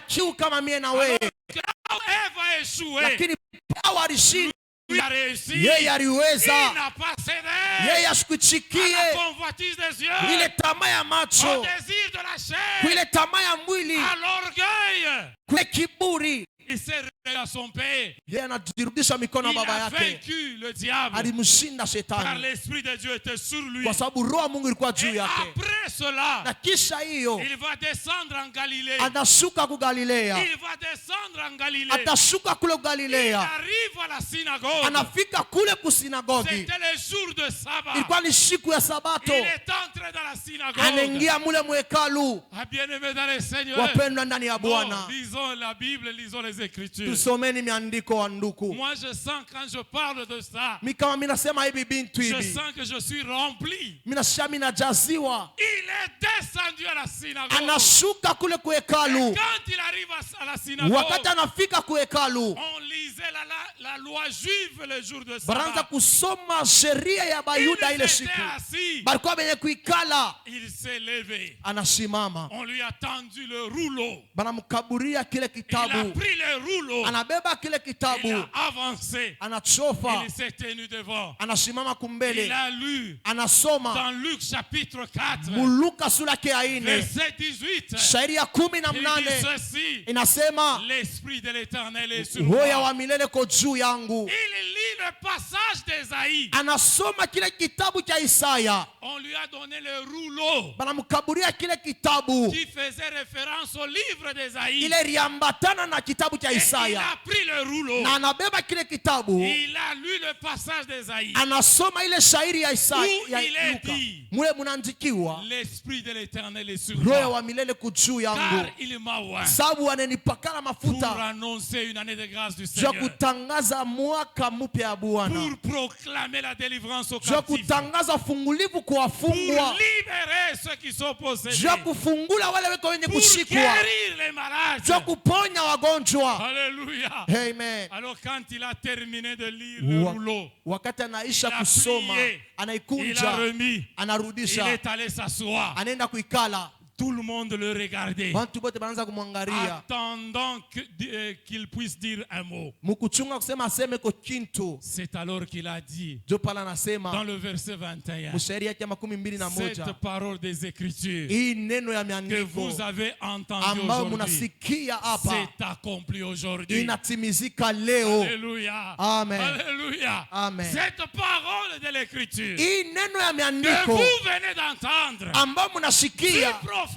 Kiu kama mie na wewe. Ève a échoué. Lakini Paulo alishinda. Il a réussi. Yeye Il aliweza. n'a pas cédé Yeye à asikuchikie la convoitise des yeux, ile tamaa ya au macho, désir de la chair, ile tamaa ya mwili, à l'orgueil. kule kiburi. Il s'est révélé à son père. Yeye anajirudisha mikono ya Il baba a yake. vaincu le diable. Alimshinda Car shetani l'Esprit de Dieu était sur lui. kwa sababu roho ya Mungu ilikuwa juu Et yake. après cela, Na kisha hiyo il va descendre en Galilée. anashuka ku Galilea. Il va descendre en Galilée. Atashuka kule Il Galilea. arrive à la synagogue. Anafika kule kusinagogi. C'était le jour de sabbat. Ilikuwa ni siku ya Il Sabato. est entré dans la synagogue. Anaingia mule mwekalu. Ah, bien-aimé dans le Seigneur. Wapendwa ndani ya Bon, Bwana, lisons la Bible, lisons les Écritures. tusomeni miandiko wa nduku. Moi, je sens quand je parle de ça, Mi kama mimi nasema hivi bintu je hivi, sens que je suis rempli. mimi nasikia mimi najaziwa. Il est descendu à la synagogue. Anashuka kule kuhekalu. Quand il arrive à la synagogue, Wakati anafika kuhekalu, on lisait la loi juive le jour de baraanza sabbat. kusoma sheria ya Il Bayuda ile s'était siku. assis. Balikuwa benye kuikala, Il s'est levé. anasimama. On lui a tendu le rouleau. Banamkaburia kile Il a kitabu. pris le rouleau. Anabeba kile Il kitabu. a avancé. Anachofa. Il s'est tenu devant. Anasimama Il kumbele. a lu Anasoma dans Luc chapitre 4, Muluka sura yake ya 4. verset 18. Shairi ya 18 Il dit ceci: inasema l'Esprit de l'Éternel est sur roho ya moi. wa milele ko juu yangu. Il lit le passage d'Ésaïe. Anasoma kile kitabu cha Isaya. On lui a donné le rouleau Banamkaburia kile kitabu. qui faisait référence au livre d'Ésaïe. Ile riambatana na kitabu cha Et il Isaya. a pris le rouleau. Na anabeba kile kitabu. Il a lu le passage d'Ésaïe. Anasoma ile shairi ya Isaya Où ya il est Luka. dit, Mule munaandikiwa l'Esprit de l'Éternel est sur roho ya moi. wa milele kujuu Car yangu. il m'a oint Sababu ananipakala pour mafuta annoncer une année de grâce du juu ya Seigneur. kutangaza mwaka mpya ya Bwana. Pour proclamer la délivrance aux Juu ya captifs. kutangaza fungulivu kwa Pour wafungwa. libérer ceux qui sont possédés. Juu ya kufungula wale weko wenye Pour kushikwa. guérir les malades. Juu ya kuponya wagonjwa. Alléluia. Amen. Alors quand il a terminé de lire le rouleau, Wakati anaisha il a kusoma, plié, il a anaikunja, remis, il anarudisha, est allé s'asseoir. anaenda kuikala. Tout le monde le regardait, Bantu bote banaanza kumwangalia. attendant qu'il puisse dire un mot. Mkuchunga kusema aseme ko kintu. C'est alors qu'il a dit, Jo pala dans anasema le verset 21, mshairi yake ya 21 cette parole des Écritures hii neno ya que miandiko vous avez entendue ambayo aujourd'hui mnasikia hapa s'est accomplie aujourd'hui. inatimizika leo. Alléluia. Amen. Alléluia. Amen. Cette parole de l'Écriture Hii neno ya que miandiko vous venez d'entendre ambayo du mnasikia prophète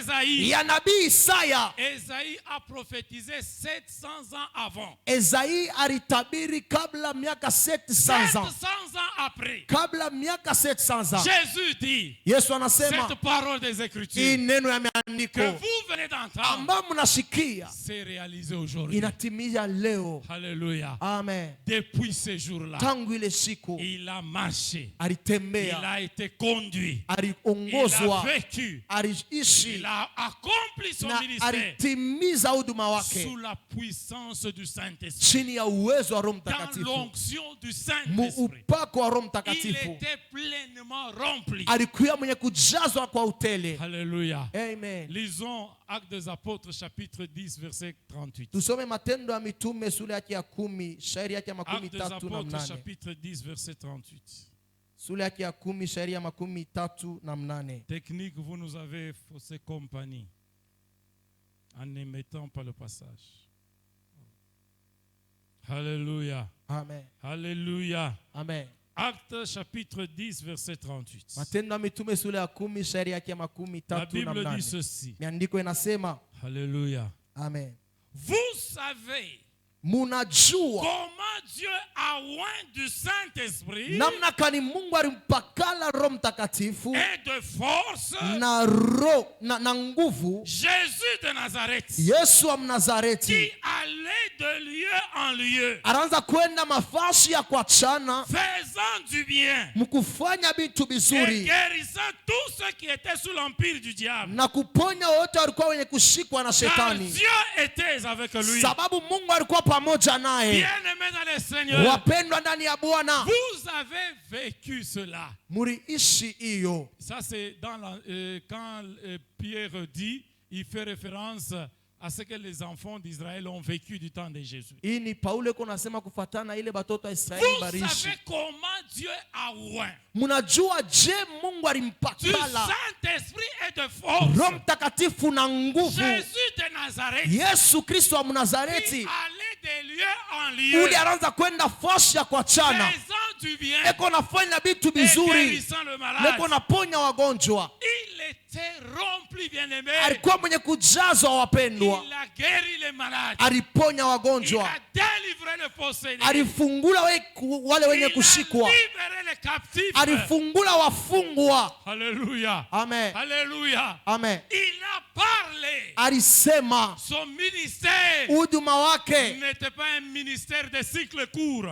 Ésaïe. ya nabii Isaya. Ésaïe a prophétisé 700 ans avant. Ezai alitabiri kabla miaka 700 ans. 700 ans après, Kabla miaka 700 ans. Jésus dit, Yesu anasema cette parole des hii Écritures neno ya que miandiko vous venez d'entendre ambayo mnasikia s'est réalisée aujourd'hui. inatimia leo. Alléluia. Amen. Depuis ce jour-là, Tangu ile siku il a marché, il alitembea, a été conduit, il a aliongozwa, vécu, aliishi il a accompli son na ministère alitimiza huduma wake sous la puissance du Saint-Esprit, chini ya uwezo wa Roho dans Mtakatifu, l'onction du Saint-Esprit. muupako wa Roho Il Mtakatifu. était pleinement rempli. Alikuwa mwenye kujazwa kwa utele. Alléluia. Amen. Lisons Actes des Apôtres chapitre 10 verset 38. Tusome Matendo ya Mitume sura yake ya 10 shairi yake ya Actes des 38. Apôtres chapitre 10 verset 38. Sura yake ya 10 shairi ya 38. Technique, vous nous avez faussé compagnie en n'émettant pas le passage. Alléluia. Amen. Alléluia. Amen. Actes chapitre 10 verset 38. Matendo ya Mitume sura ya 10 shairi yake ya La Bible dit 38. ceci. Miandiko inasema Alléluia. amen. Vous savez Munajua comment Dieu a oint du Saint-Esprit namna kani Mungu alimpakala Roho Mtakatifu et de force na nguvu Jésus de Nazareth, Yesu wa qui Mnazareti. allait de lieu en lieu, Anaanza kwenda mafasi ya kuachana faisant du bien mkufanya vitu et vizuri guérissant tous ceux qui étaient sous l'empire du diable. na kuponya wote walikuwa wenye kushikwa na Car shetani, Dieu était avec lui. sababu Mungu alikuwa pamoja naye. Bien-aimés dans le Seigneur, Wapendwa ndani ya Bwana, vous avez vécu cela. muriishi hiyo. Ça, c'est quand Pierre dit, il fait référence à ce que les enfants d'Israël ont vécu du temps de Jésus. Hii ni Paulo yuko nasema kufuatana ile batoto wa Israeli Vous barishi. savez comment Dieu a oint Mnajua je Mungu du alimpakala Saint-Esprit et de force Roho Mtakatifu na nguvu Jésus de Nazareth, Yesu Kristo wa qui Mnazareti, allait de lieu en lieu, uli anaanza kwenda fashi ya kuachana, faisant du bien eko nafanya vitu et vizuri, guérissant le malade. neko naponya wagonjwa. Il était rempli, bien-aimé. Alikuwa mwenye kujazwa wapendwa, Il a guéri les malades. aliponya Il wagonjwa, a délivré les possédés. alifungula wale wenye Il a kushikwa, libéré les captifs. alifungula wafungwa. Alléluia. Amen, Alléluia. amen. Il a parlé. Alisema Son ministère huduma wake n'était pas un ministère de cycle court.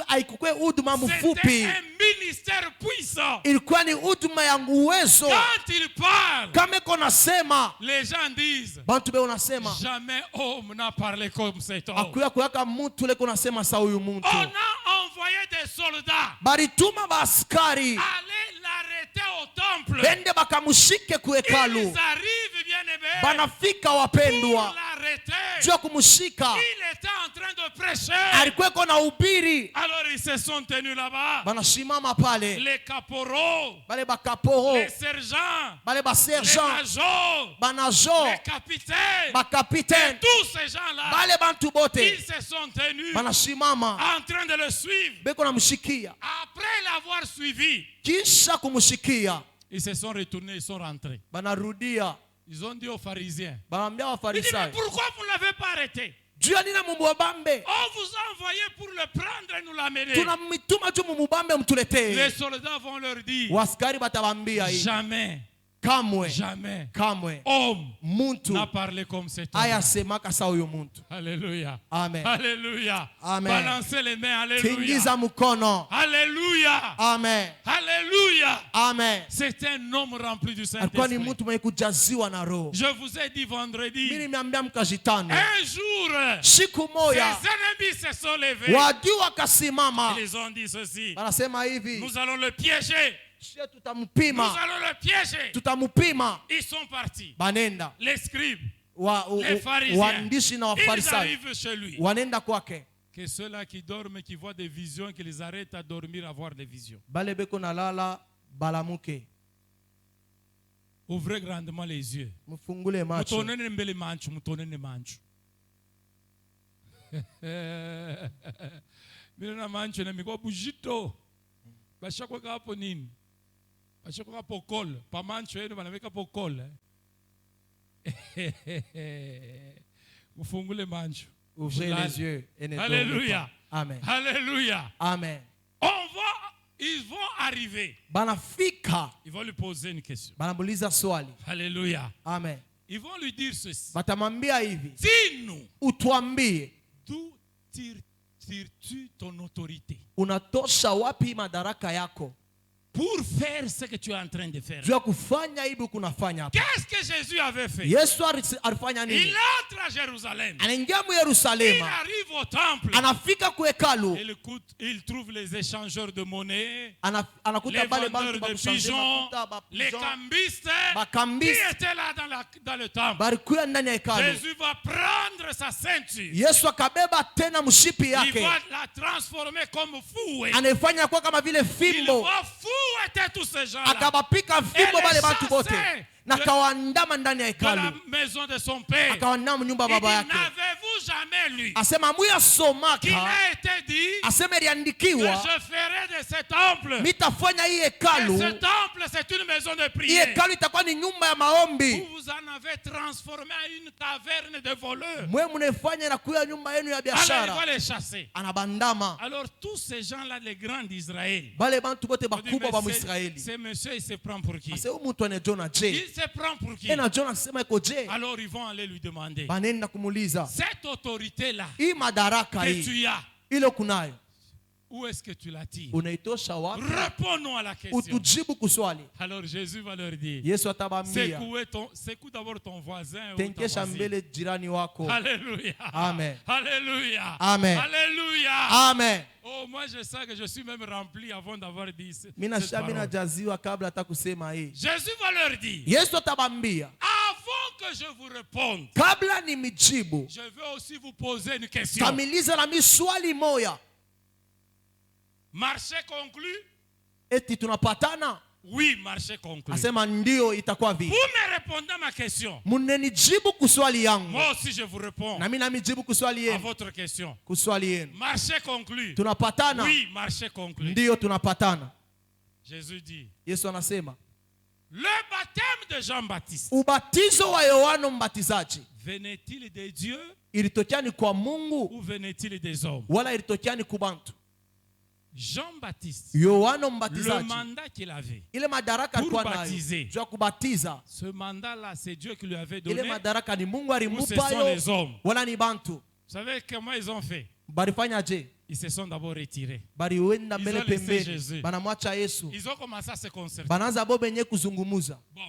haikuwa huduma C'était mfupi, un ministère puissant. ilikuwa ni huduma ya uwezo. Quand il parle, Kama iko nasema les gens disent, bantu be unasema jamais homme n'a parlé comme cet homme. akuya kuyaka muntu leko nasema sa huyu muntu. On a envoyé des soldats Barituma baaskari aller l'arrêter au temple. bende bakamushike ku hekalu, Ils arrivent, bien-aimés, banafika pour wapendwa l'arrêter. juu ya kumushika. Il était en train de prêcher. Alikuwa iko na ubiri, Alors ils se sont tenus là-bas. banashimama pale Les caporaux, bale bakaporo, les sergents, bale les basergent, majors, banajo, les capitaines, bakapitaine, tous ces gens-là, bale bantu ils bote se sont tenus banashimama en train de le suivre. beko namshikia. Après l'avoir suivi, Kisha kumushikia ils se sont retournés, ils sont rentrés. banarudia, Ils ont dit aux pharisiens, banambia ils disent, mais wafarisayo, pourquoi vous ne l'avez pas arrêté? juu ya nini mumubambe? On vous a envoyé pour le prendre et nous l'amener. Tunamtuma juu mumubambe Les mtuletee. soldats vont leur dire, Waskari batabambia hii, jamais, kamwe jamais, kamwe homme muntu n'a parlé comme cet homme. ayasemaka sa huyu muntu. Alléluia. Amen. Alléluia. Amen. Balancez les mains. Alléluia. Tingiza mkono. Alléluia. Amen. Alléluia. Amen. C'est un homme rempli du Alikuwa ni Saint-Esprit. mtu mwenye kujaziwa na Roho. Je vous ai dit vendredi, Mimi nimeambia mkajitano, un jour, siku ses moja ennemis se sont levés. wadui wakasimama, Ils ont dit ceci, wanasema hivi, nous allons le piéger. sie Nous tutampima, allons le piéger. tutampima. Ils sont partis. Banenda Les scribes, les pharisiens, waandishi na ils wafarisayo arrivent chez lui. wanenda kwake, Que ceux-là qui dorment, qui voient des visions, qui les arrêtent à dormir, à voir des visions. bale beko nalala balamuke, Ouvrez grandement les yeux. mfungule macho. Mutonene mbele manchu, mutonene manchu. Mina manchu na miko bujito. Bashako hapo nini? Bashako hapo kol. Pa manchu yenu banaweka hapo kol. Mufungule manchu. Ouvrez les yeux et ne dormez Alléluia. pas. Amen. Alléluia. Amen. Ils vont arriver. Banafika, Ils vont lui poser une question. banamuliza swali. Alléluia. Amen. Ils vont lui dire ceci. Batamwambia hivi, Dis-nous, utuambie d'où tires-tu ton autorité unatosha wapi madaraka yako pour faire ce que tu es en train de faire? juu ya kufanya hivi kunafanya hapa? Qu'est-ce que Jésus avait fait? Yesu alifanya Il nini? entre à Jérusalem. Anaingia mu Il Yerusalema, arrive au temple. anafika ku hekalu, Il trouve les échangeurs de monnaie, anakuta les bale vendeurs bantu de bakushanje pigeons, makuta, les bapigeon, cambistes qui bakambisi étaient là dans le temple. barikuya ndani ya hekalu. Jésus va prendre sa ceinture. Yesu akabeba tena mshipi Il yake, va la transformer comme fouet. anaifanya kuwa kama vile Il fimbo, va fouetter tous ces gens-là akabapika fimbo bale bantu bote na kawaandama ndani ya de la hekalu, maison de son père. akawaandama nyumba ya Il dit, baba yake. n'avez-vous jamais lu Asema qu'il muyasomaka, a été dit asema que iliandikiwa, je ferai de ce temple. mitafanya hii Et hekalu, ce temple, c'est une maison de hii prière. hekalu itakuwa ni nyumba ya maombi. Vous en avez transformé en une taverne de voleurs. Mwe mnaifanya na kuya nyumba yenu ya Alors il va biashara. les chasser. Anabandama Alors tous ces gens-là, les grands d'Israël, bale bantu bote on dit, bakubwa ba mais Mwisraeli, ce monsieur, il se prend pour qui? ase huyu mtu anajona je, Il se prend pour qui? ena Jona sema iko je, Alors ils vont aller lui demander, banenda kumuliza cette autorité-là hii madaraka que hii tu as, ile kunayo Où est-ce que tu la tires? Unaitosha wapi? Réponds-nous à la question. Utujibu kuswali. Alors Jésus va leur dire, Yesu atabambia, secoue d'abord ton voisin ou ta tenkesha voisine. mbele jirani wako. Alléluia. Amen. Alléluia. Amen. Alléluia. Amen. Oh, moi je sais que je suis même rempli avant d'avoir dit cette Mina parole. jaziwa kabla hata kusema hii. Jésus va leur dire, Yesu atabambia, avant que je vous réponde, kabla nimijibu, je veux aussi vous poser une question. kamiliza na mi swali moya. Marché conclu? Eti tunapatana? Oui, marché conclu. Asema ndio, itakuwa Vous vipi? me répondez à ma question. Munenijibu kuswali yangu, Moi aussi je vous réponds na mimi namijibu kuswali à yenu. votre question. Kuswali yenu. Marché conclu? Tunapatana? Oui, marché conclu. Ndio tunapatana. Jésus dit, Yesu anasema, le baptême de Jean-Baptiste ubatizo wa Yohana Mbatizaji venait-il de Dieu ilitokea ni kwa Mungu ou venait-il des hommes? wala ilitokea ni kubantu? Jean-Baptiste, Yohana le Mbatizaji, mandat qu'il avait, ile madaraka pour alikuwa nayo baptiser. juu ya kubatiza, ce mandat-là, c'est Dieu qui lui avait ile donné. madaraka ni Mungu Ou ce alimupa sont yo les hommes? wala ni bantu? Vous savez comment ils ont fait? Barifanya je? Ils se sont d'abord retirés. Bariwenda Ils mbele ont laissé pembeni, Jésus. banamwacha Yesu, Ils ont commencé à se concerter. banaanza bo benye kuzungumuza. Bon,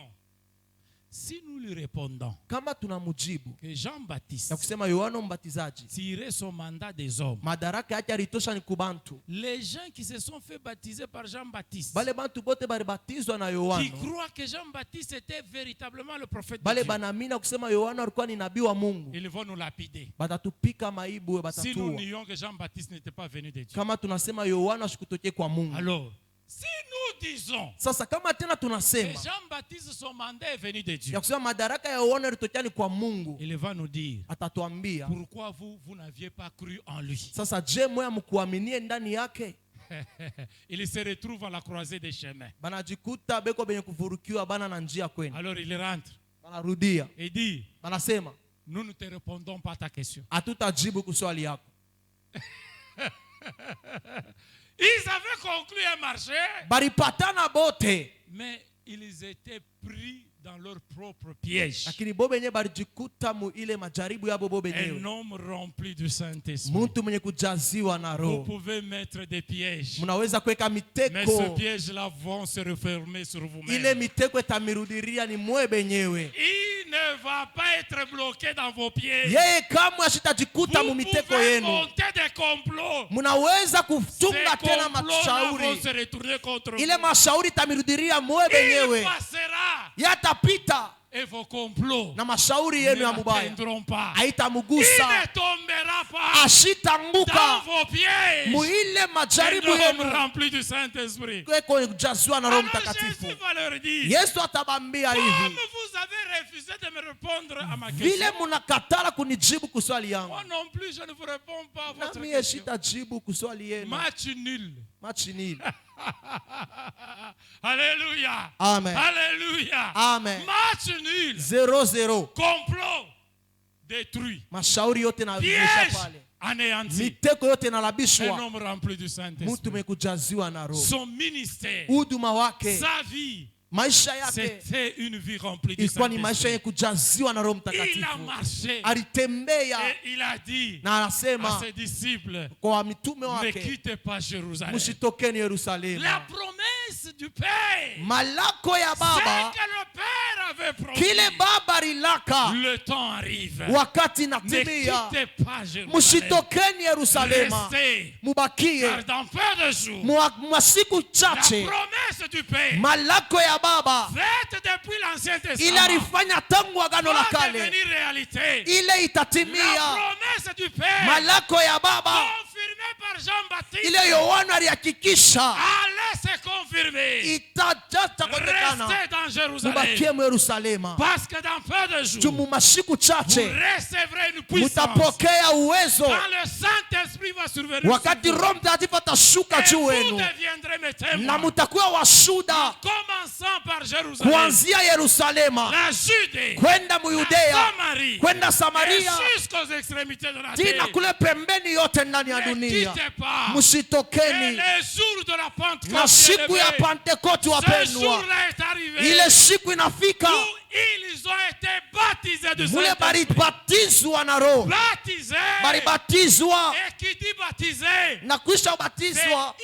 si nous lui répondons Kama tunamujibu que Jean-Baptiste na kusema Yohana Mbatizaji tirait son mandat des hommes, madaraka yake alitosha ni kubantu, les gens qui se sont fait baptiser par Jean-Baptiste, bale bantu bote balibatizwa na qui Yohana, croient que Jean-Baptiste était véritablement le prophète de bale Dieu, banamina kusema Yohana alikuwa ni nabii wa Mungu, ils vont nous lapider. batatupika maibu, Si nous batatua. nions que Jean-Baptiste n'était pas venu de Dieu. Kama tunasema Yohana ashikutokee kwa Mungu. Alors, si nous disons Sasa kama tena que tunasema Jean-Baptiste, son mandat est venu de Dieu, ya kusema madaraka ya Yohana ilitokea ni kwa Mungu, il va nous dire, atatuambia pourquoi vous n'aviez pas cru en lui? sasa, je, moya mkuaminie ndani yake? Il se retrouve à la croisée des chemins. Banajikuta beko benye kuvurukiwa bana na njia kwenda, Alors il rentre banarudia, et dit, banasema nous ne te répondons pas à ta question. hatutajibu kuswali yako. Ils avaient conclu un marché, Baripatana bote, mais ils étaient pris dans leur propre piège. lakini bo benye balijikuta mu ile majaribu yabo bo Un benyewe. homme rempli du Saint-Esprit. Muntu mwenye kujaziwa na Vous Roho, pouvez mettre des pièges, mnaweza kuweka mais miteko, ces pièges-là vont se refermer sur ile vous-même. miteko itamirudiria ni mwe benyewe. Il ne va pas être bloqué dans vos pièges. Yeye kamwe ashitajikuta mu Vous miteko pouvez yenu. monter des complots. Mnaweza Ces kutunga tena complots-là vont mashauri, se retourner contre vous. ile mashauri itamirudiria mwe Il benyewe, passera yatapita et vos complots na mashauri ne yenu ya mubaya l'atteindront pas. Il haitamugusa, ne tombera pas dans ashitanguka vos pièges. mu ile Un majaribu homme yenu rempli du Saint-Esprit. kweko kujaziwa na Roho Alors Mtakatifu. Jésus va leur dire, Yesu atabambia comme hivi, vous avez refusé de me répondre à ma vile question, munakatala kunijibu kuswali yangu, moi non plus je ne vous réponds pas à votre nami question. shitajibu kuswali yenu. Match nul. Machi nili. Alléluia. Amen. Alléluia. Amen. Match nul. 0-0. Complot détruit. Mashauri yote na Piège pale, anéanti. miteko yote Un nalabishwa, homme rempli du mtu Saint-Esprit. mekujaziwa na Roho. Son ministère, Huduma wake, sa vie, maisha yake c'était une vie remplie du ilikuwa ni maisha yenye Saint-Esprit. kujaziwa na Roho Il a Mtakatifu. marché Alitembea et il a dit na à anasema ses disciples, kwa mitume ne wake, quittez pas Jérusalem. msitokeni La Yerusalemu. promesse du Père, Malako ya c'est Baba, que le Père avait promis. kile Baba rilaka, Le temps arrive. wakati Ne natimia, quittez pas Jérusalem. msitokeni Yerusalema, Restez, mubakie car dans peu de jours, mwa siku la chache. promesse du Père, Malako ya Baba faite depuis l'Ancien ile Testament, alifanya tangu agano la va kale, devenir réalité. ile La itatimia. promesse du Père, Malako ya Baba confirmée par Jean-Baptiste, ile Yohana alihakikisha allait se confirmer. itakotekana, Restez dans Jérusalem. mubakie mu Yerusalema, Parce que dans peu de juu jours, mu masiku vous chache recevrez une puissance. mutapokea uwezo, Quand le Saint-Esprit va survenir wakati sur vous, Roho Mtakatifu atashuka et juu vous wenu, deviendrez mes na témoins. mutakuwa washuda Commençant par Jérusalem, kuanzia Yerusalema la Judée, kwenda mu la Yudea, Samarie, kwenda et Samaria, jusqu'aux extrémités de la tina terre. kule pembeni yote ndani ya Ne dunia. quittez pas. Et Msitokeni, les jours de la Pentecôte, na siku ya bien-aimés, Pentekoti ce wapendwa, jour-là est arrivé ile siku inafika où ils Ils ont été baptisés du mule Saint-Esprit. balibatizwa na roho, Baptisés. balibatizwa Et qui dit baptisé, na kwisha c'est kubatizwa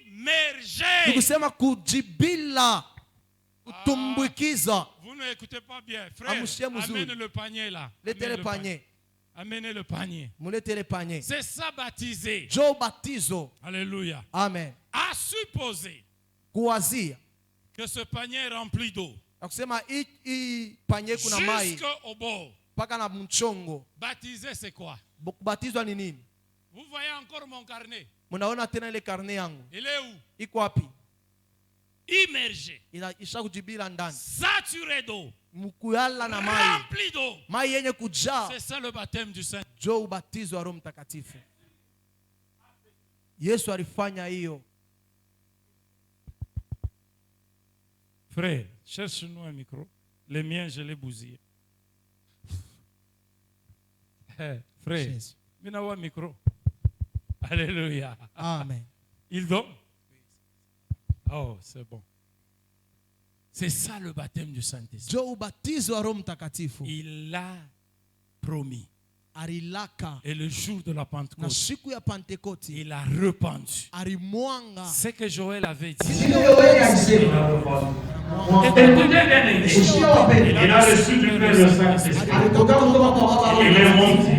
immergé. ni kusema kujibila, kutumbukiza. Vous ne écoutez pas bien. Frère, Amushie muzuri. amène le panier là. Letele Amène le panye, Amenez le panier. muletele panye. C'est ça baptisé. Jo batizo. Alléluia. Amen. À supposer Kuwazia que ce panier est rempli d'eau na kusema hii panye kuna mai jusqu'au bord. mpaka na mchongo. Baptisé, c'est quoi? Kubatizwa ni nini? Vous voyez encore mon carnet. Mnaona tena ile karne yangu Il est où? iko wapi? Immergé. Isha kujibila ndani, Saturé d'eau. mkuyala na mai, Rempli d'eau. mai yenye kujaa. C'est ça le baptême du Saint. Jo ubatizo wa Roho Mtakatifu. Yesu alifanya hiyo. Frère, cherche-nous un micro. Le mien, je l'ai bousillé. Frère, Jésus. maintenant un micro. Alléluia. Amen. Il donne. Oh, c'est bon. C'est ça le baptême du Saint-Esprit. Jo ubatizo wa Roho Mtakatifu. Il l'a promis. Arilaka Et le jour de la na Pentecôte, siku ya Pentekoti il a répandu. alimwanga. Ce que Joël avait dit. Écoutez bien, aimé. Il a reçu du Père le Saint-Esprit. Il est monté.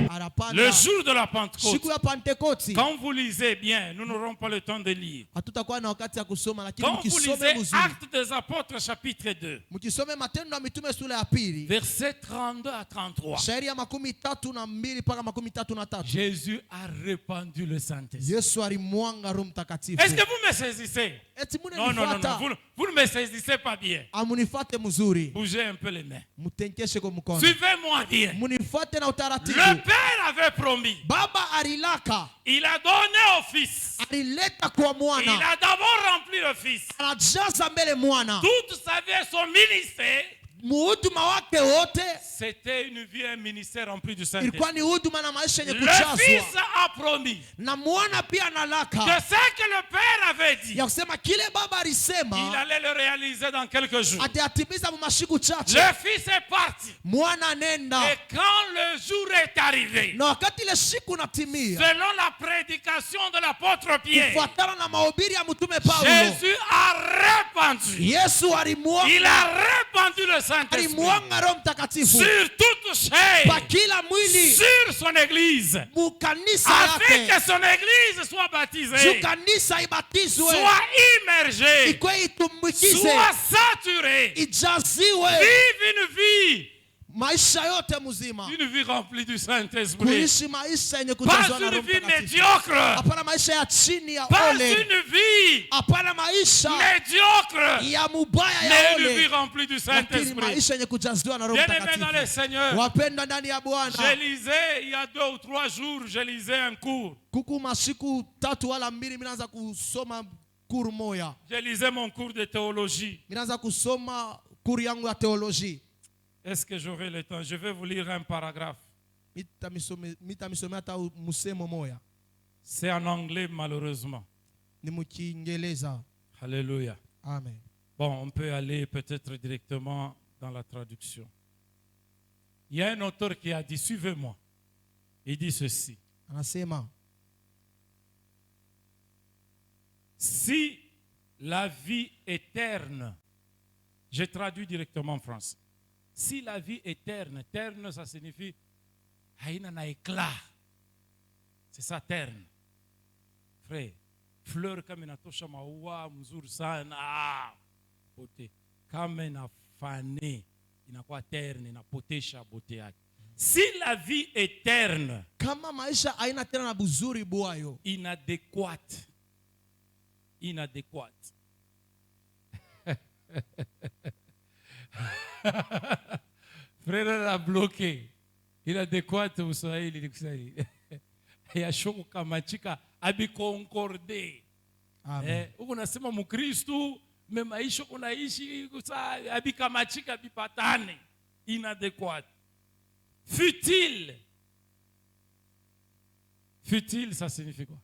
Le jour de la Pentecôte, Siku ya Pentekoti quand vous lisez bien, nous n'aurons pas le temps de lire. hatutakuwa na wakati ya kusoma, lakini Quand vous mkisome lisez vizuri, Actes des Apôtres chapitre 2, mkisome Matendo ya Mitume sura ya pili versets 32 à 33, shairi ya 32 mpaka 33, Jésus a répandu le Saint-Esprit. Yesu alimwanga Roho Mtakatifu. Est-ce que vous me saisissez? Eti Non, non, non, munenifuata, non. Vous ne me saisissez pas bien. amunifate mzuri, Bougez un peu les mains. mutenkeshe kwa mkono, Suivez-moi bien. munifuate na utaratibu. Le Père avait promis. Baba arilaka, Il a donné au Fils. alileta kwa Il mwana, a d'abord rempli le Fils. anajaza mbele mwana. Toute sa vie et son ministère, Muhuduma wake wote c'était une vie, un ministère rempli du Saint-Esprit. ilikuwa ni huduma na maisha yenye Le Fils kujazwa, a promis na mwana pia que analaka ce que le Père avait dit, ya kusema kile baba il alisema allait le réaliser dans quelques jours. atayatimiza mu mashiku chache. Le Fils est parti. Mwana nenda, Et quand le jour est arrivé, na wakati ile siku natimia, selon la prédication de l'apôtre Pierre, kufuatana na mahubiri ya mtume Paulo, Jésus a répandu. Yesu Il alimwanga, a répandu le Saint-Esprit alimwanga Roho Mtakatifu sur toute chair, kwa kila mwili, sur son église, mu kanisa afin yake, que son église soit baptisée, juu kanisa ibatizwe, soit immergée, ikwe itumbukize, soit saturée, ijaziwe vive une vie maisha yote mzima, une vie remplie du Saint-Esprit. kuishi maisha yenye Pas kujazwa na une Roho vie Mtakatifu. médiocre, Hapana maisha ya chini ya pas ole, une vie hapana maisha médiocre, ya mubaya ya mais une vie ole, remplie du lakini Saint-Esprit. maisha yenye kujazwa na Roho Bien-aimés dans le Mtakatifu. Seigneur, Wapenda ndani ya Bwana, je lisais il y a 2 ou 3 jours, je lisais un cours. kuku masiku 3 wala 2 mimi naanza kusoma kuru moya, Je lisais mon cours de théologie. mimi naanza kusoma kuru yangu ya teoloji. Est-ce que j'aurai le temps? Je vais vous lire un paragraphe. Mitamisomea hata musemo moya, C'est en anglais malheureusement. ni mukiingereza. Alléluia. Amen. Bon, on peut aller peut-être directement dans la traduction. Il y a un auteur qui a dit, suivez-moi. Il dit ceci. Anasema Si la vie éterne, je traduis directement en français. Si la vie éterne, terne ça signifie haina na éclat. C'est ça terne. Frère, fleur kama inatosha maua mzuri sana. Pote. Kama inafane inakuwa terne, inapotesha bote yake. Si la vie éterne, kama maisha haina tena na buzuri bwayo, inadéquate. Inadéquate. Frère l'a bloqué. Inadéquate Uswahili ni Kiswahili. Yashoko kamachika abikonkorde. amen. Huko nasema Mkristo maisha unaishi abikamachika bipatane. Inadéquate. Futile. Futile ça signifie quoi?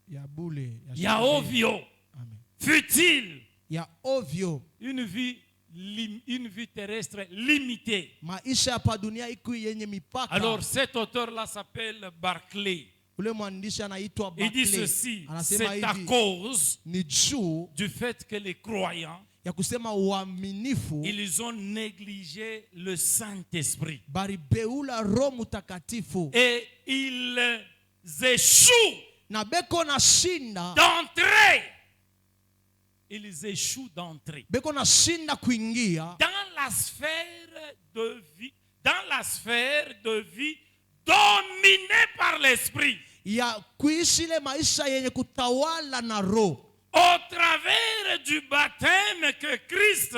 Ya bule, Ya ovyo. Amen. Futile. Ya ovyo, Une vie une vie terrestre limitée. Maisha hapa dunia iko yenye mipaka. Alors cet auteur-là s'appelle Barclay. Ule mwandishi anaitwa Il dit Barclay. ceci, Anasema c'est à hivi, cause ni juu du fait que les croyants, ya kusema uaminifu ils ont négligé le Saint-Esprit. baribeula Roho Mtakatifu Et ils échouent na beko na shinda, d'entrer. Ils échouent d'entrer beko na shinda kuingia dans la sphère de vie, dominée par l'Esprit, ya kuishi ile maisha yenye kutawala na Roho, au travers du baptême que Christ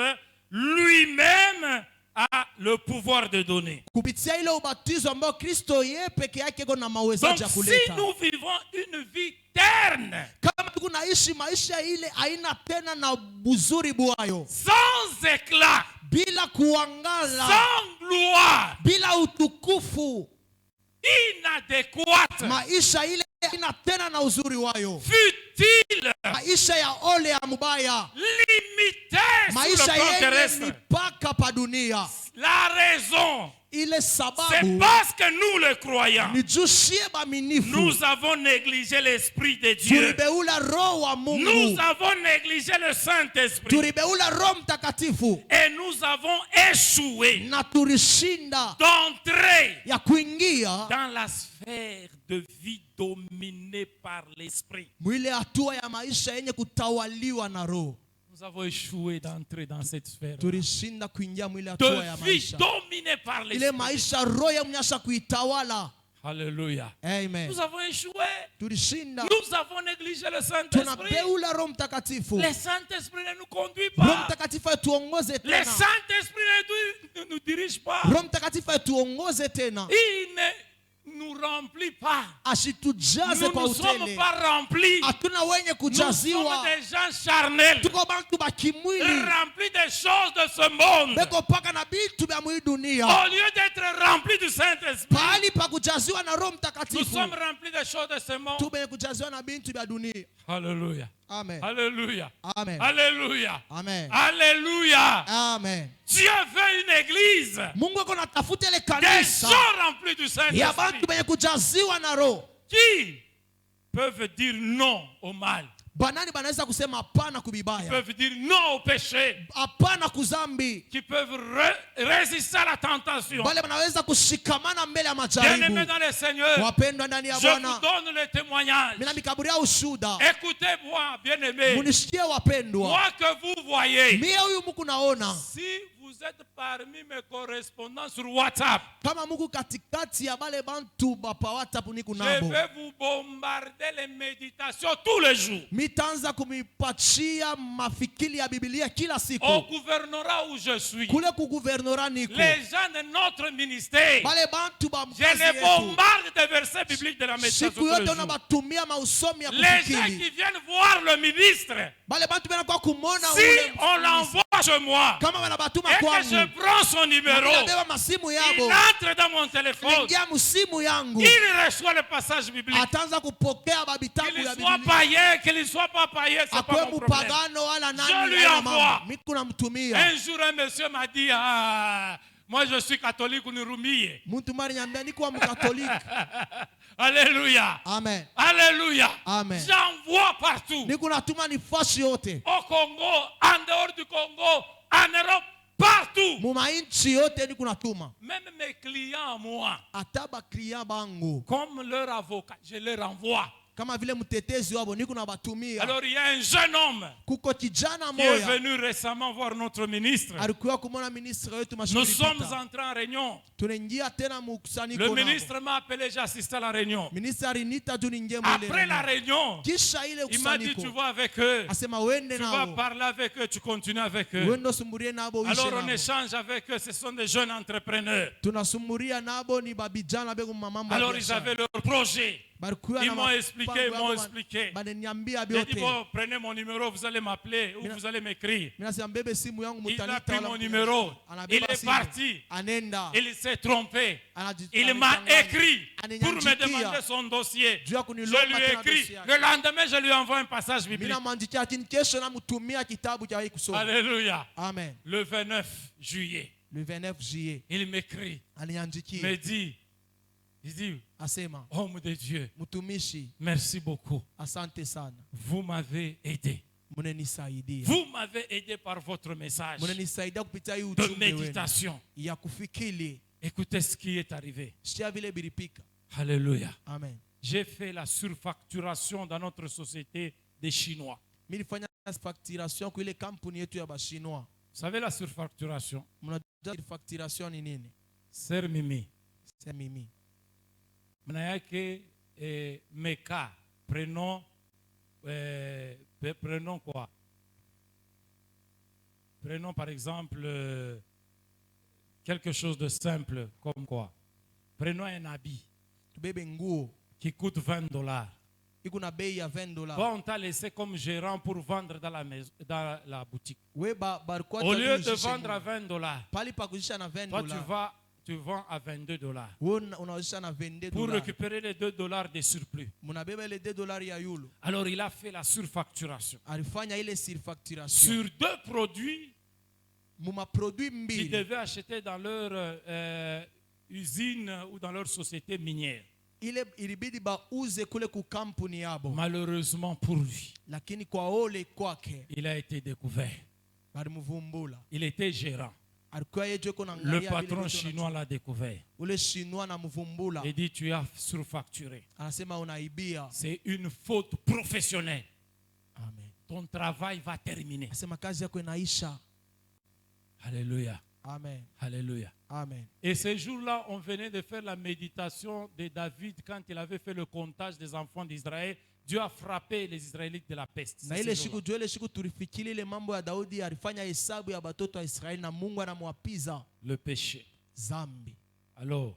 lui-même a le pouvoir de donner. kupitia ile ubatizo ambao Kristo yeye peke yake iko na Donc mawezaji ya si kuleta. nous vivons une vie terne, Kama tunaishi maisha ile haina tena na buzuri bwayo, sans éclat, bila kuangala, sans gloire, bila utukufu, inadéquate, maisha ile haina tena na uzuri wayo, futile, maisha ya ole ya mubaya, limitée sur maisha le plan yenye terrestre. mipaka pa dunia. La raison, Ile c'est sababu parce que nous les croyants, ni jushie baminifu nous avons négligé l'Esprit de Dieu. tulibeula Roho wa Nous Mungu, avons négligé le Saint-Esprit. tulibeula Roho Mtakatifu Et nous avons échoué na tulishinda d'entrer ya kuingia dans la sphère de vie dominée par l'Esprit. mwile hatua ya maisha yenye kutawaliwa na Roho. Nous avons échoué d'entrer dans cette sphère Tulishinda kuingia mwile hatua ya de vie maisha, dominée par ile l'Esprit. maisha Roho ya mnyasha kuitawala. Alléluia. Amen. Nous avons échoué. Tulishinda, Nous avons négligé le Saint-Esprit. tunabeula Roho Mtakatifu. Le Saint-Esprit ne nous conduit Roho pas. Mtakatifu atuongoze Le tena, Saint-Esprit ne nous dirige pas. Roho Mtakatifu atuongoze tena, Il ne nous remplit pas. asitujaze Nous kwa ne sommes utele. pas remplis. Hatuna wenye Nous sommes kujaziwa, des gens charnels, tuko bantu bakimwili, remplis des choses de ce monde. beko paka na bitu bya mwili dunia. Au lieu d'être remplis du Saint-Esprit, Pahali pa kujaziwa na Roho nous Mtakatifu, sommes remplis des choses de ce monde. tubenye kujaziwa na bintu bya dunia. Alléluia. Amen. Alléluia. Amen. Alléluia. Amen. Alléluia. Amen. Dieu veut une église. Mungu ako natafuta ile Des kanisa gens remplis du ya Saint-Esprit bantu benye kujaziwa na Roho. qui peuvent dire non au mal, Banani banaweza kusema hapana qui kubibaya, peuvent dire non au péché, hapana kuzambi. qui peuvent résister à la tentation. Wale wanaweza kushikamana mbele ya Bien-aimés majaribu. dans le Seigneur, Wapendwa ndani ya je vous Bwana, donne le témoignage. mina mikaburia ushuda, Écoutez-moi, bien-aimés. munishikie wapendwa. Moi que vous voyez, Mie huyu Mungu naona si vous êtes parmi mes correspondants sur WhatsApp, kama Mungu katikati ya bale bantu bapa WhatsApp niku je nabo, vais vous bombarder les méditations tous les jours. mitanza kumipachia mafikiri ya Biblia kila Au siku gouvernorat où je suis, kule ku guvernora niko, les gens de notre ministère, bale bantu ba je mkazi les yetu bombarde des versets bibliques de la méditation siku tous les yote jours. unabatumia mausomi ya Les gens kufikiri. qui viennent voir le ministre, Bale bantu bena kwa kumona si ule on l'envoie chez moi kama wanabatuma et que je kwangu, prends son numéro, nabeba masimu il yabo, entre dans mon téléphone, ingia musimu yangu, il reçoit le passage biblique. ataanza kupokea babitabu Qu'il ya soit Biblia. païen, qu'il ne soit pas païen, c'est pas Akwe mon problème. mupagano wala Je nani lui wala envoie. mama, mimi kunamtumia. Un jour, un monsieur m'a dit, ah, moi je suis catholique, unirumie. Mtu mari nyambia niko mkatoliki. Alléluia. Amen. Alléluia. Amen. J'envoie partout. Niko natuma nifasi yote. Au Congo, en dehors du Congo, en Europe, partout. Mumainchi yote niko natuma. Même mes clients, moi, Ataba kriya bangu. comme leur avocat, je les renvoie. Kama vile mtetezi wabo niko nabatumia. Alors il y a un jeune homme Kuko kijana qui est moya venu récemment voir notre ministre. alikuwa kumona ministre wetu Nous mashughuli sommes pita. entrés en réunion. Tunaingia tena mkusanyiko Le nabo. ministre m'a appelé, j'ai assisté à la réunion. Ministre alinita tu ningie Après la mwele. réunion, Kisha ile il m'a dit, tu kusanyiko. vas avec eux, Asema wende tu vas nabo. parler avec eux, tu continues avec eux. Wendo sumburie nabo uishe Alors on nabo. échange avec eux, ce sont des jeunes entrepreneurs. Tunasumuria nabo ni babijana bego mamambo. ya Alors ils biashara. avaient leur projet. Ils m'ont expliqué. bananiambia J'ai dit, byote. bon, prenez mon numéro, vous allez m'appeler ou vous allez m'écrire. Minasema mbebe simu yangu Il a mutanita pris wala mon mtu- numéro. Il Anabeba est simu. parti. Anenda. Il s'est trompé. Anaji- Il m'a anajidanganya. écrit pour me Ananiandikia. demander son dossier. Juu ya Je kunilomba lui ai tena écrit. dossier yake. Le lendemain, je lui envoie un passage biblique. Mina mwandikia ati kesho namutumia kitabu cha kusoma. Alléluia. Amen. Le 29 juillet, Le 29 juillet il m'écrit, aniandikia me dit, il dit, asema homme de Dieu, mtumishi, merci beaucoup. asante sana, Vous m'avez aidé. munenisaidia, Vous m'avez aidé par votre message munenisaidia kupitia hii de ujumbe wenu méditation. ya kufikiri. Écoutez ce qui est arrivé. Shia vile bilipika. Alléluia. Amen. J'ai fait la surfacturation dans notre société des Chinois. Milifanya facturation kwa ile kampuni yetu ya Bashinois. Vous savez la surfacturation? Mnajua facturation ni nini? Sœur Mimi, C'est mimi. Mnayake Meka, prenons quoi? Prenons par exemple quelque chose de simple comme quoi? Prenons un habit Tubebe nguo qui coûte $20. iko na bei ya $20. Toi, on t'a laissé comme gérant pour vendre dans la maison, dans la boutique. We barikuwa Au lieu de tunauzisha vendre à nguo. $20, Pali pa kuzisha na toi $20. tu vends à $22 Wewe unauzisha na $22. pour récupérer les $2 de surplus. Mnabeba ile $2 ya yulu. Alors il a fait la surfacturation Alifanya ile surfacturation. sur 2 produits Muma produit qu'ils mbili. devaient acheter dans leur usine ou dans leur société minière. Ile ilibidi bauze kule ku kampuni yabo. Malheureusement pour lui, Lakini kwa ole kwake il a été découvert. balimvumbula. Il était gérant. Alikuwa yeye joko na Le patron chinois l'a découvert. ule chinois na mvumbula. Il dit, tu as surfacturé. Anasema unaibia. C'est une faute professionnelle. Amen. Ton travail va terminer. Anasema kazi yako inaisha. Alléluia. Amen. Alléluia. Amen. Et ce jour-là, on venait de faire la méditation de David quand il avait fait le comptage des enfants d'Israël. Dieu a frappé les Israélites de la peste. Na ile siku juu ile siku tulifikiri ile mambo ya Daudi alifanya hesabu ya batoto wa Israeli na Mungu anamwapiza Le péché. zambi. Alors,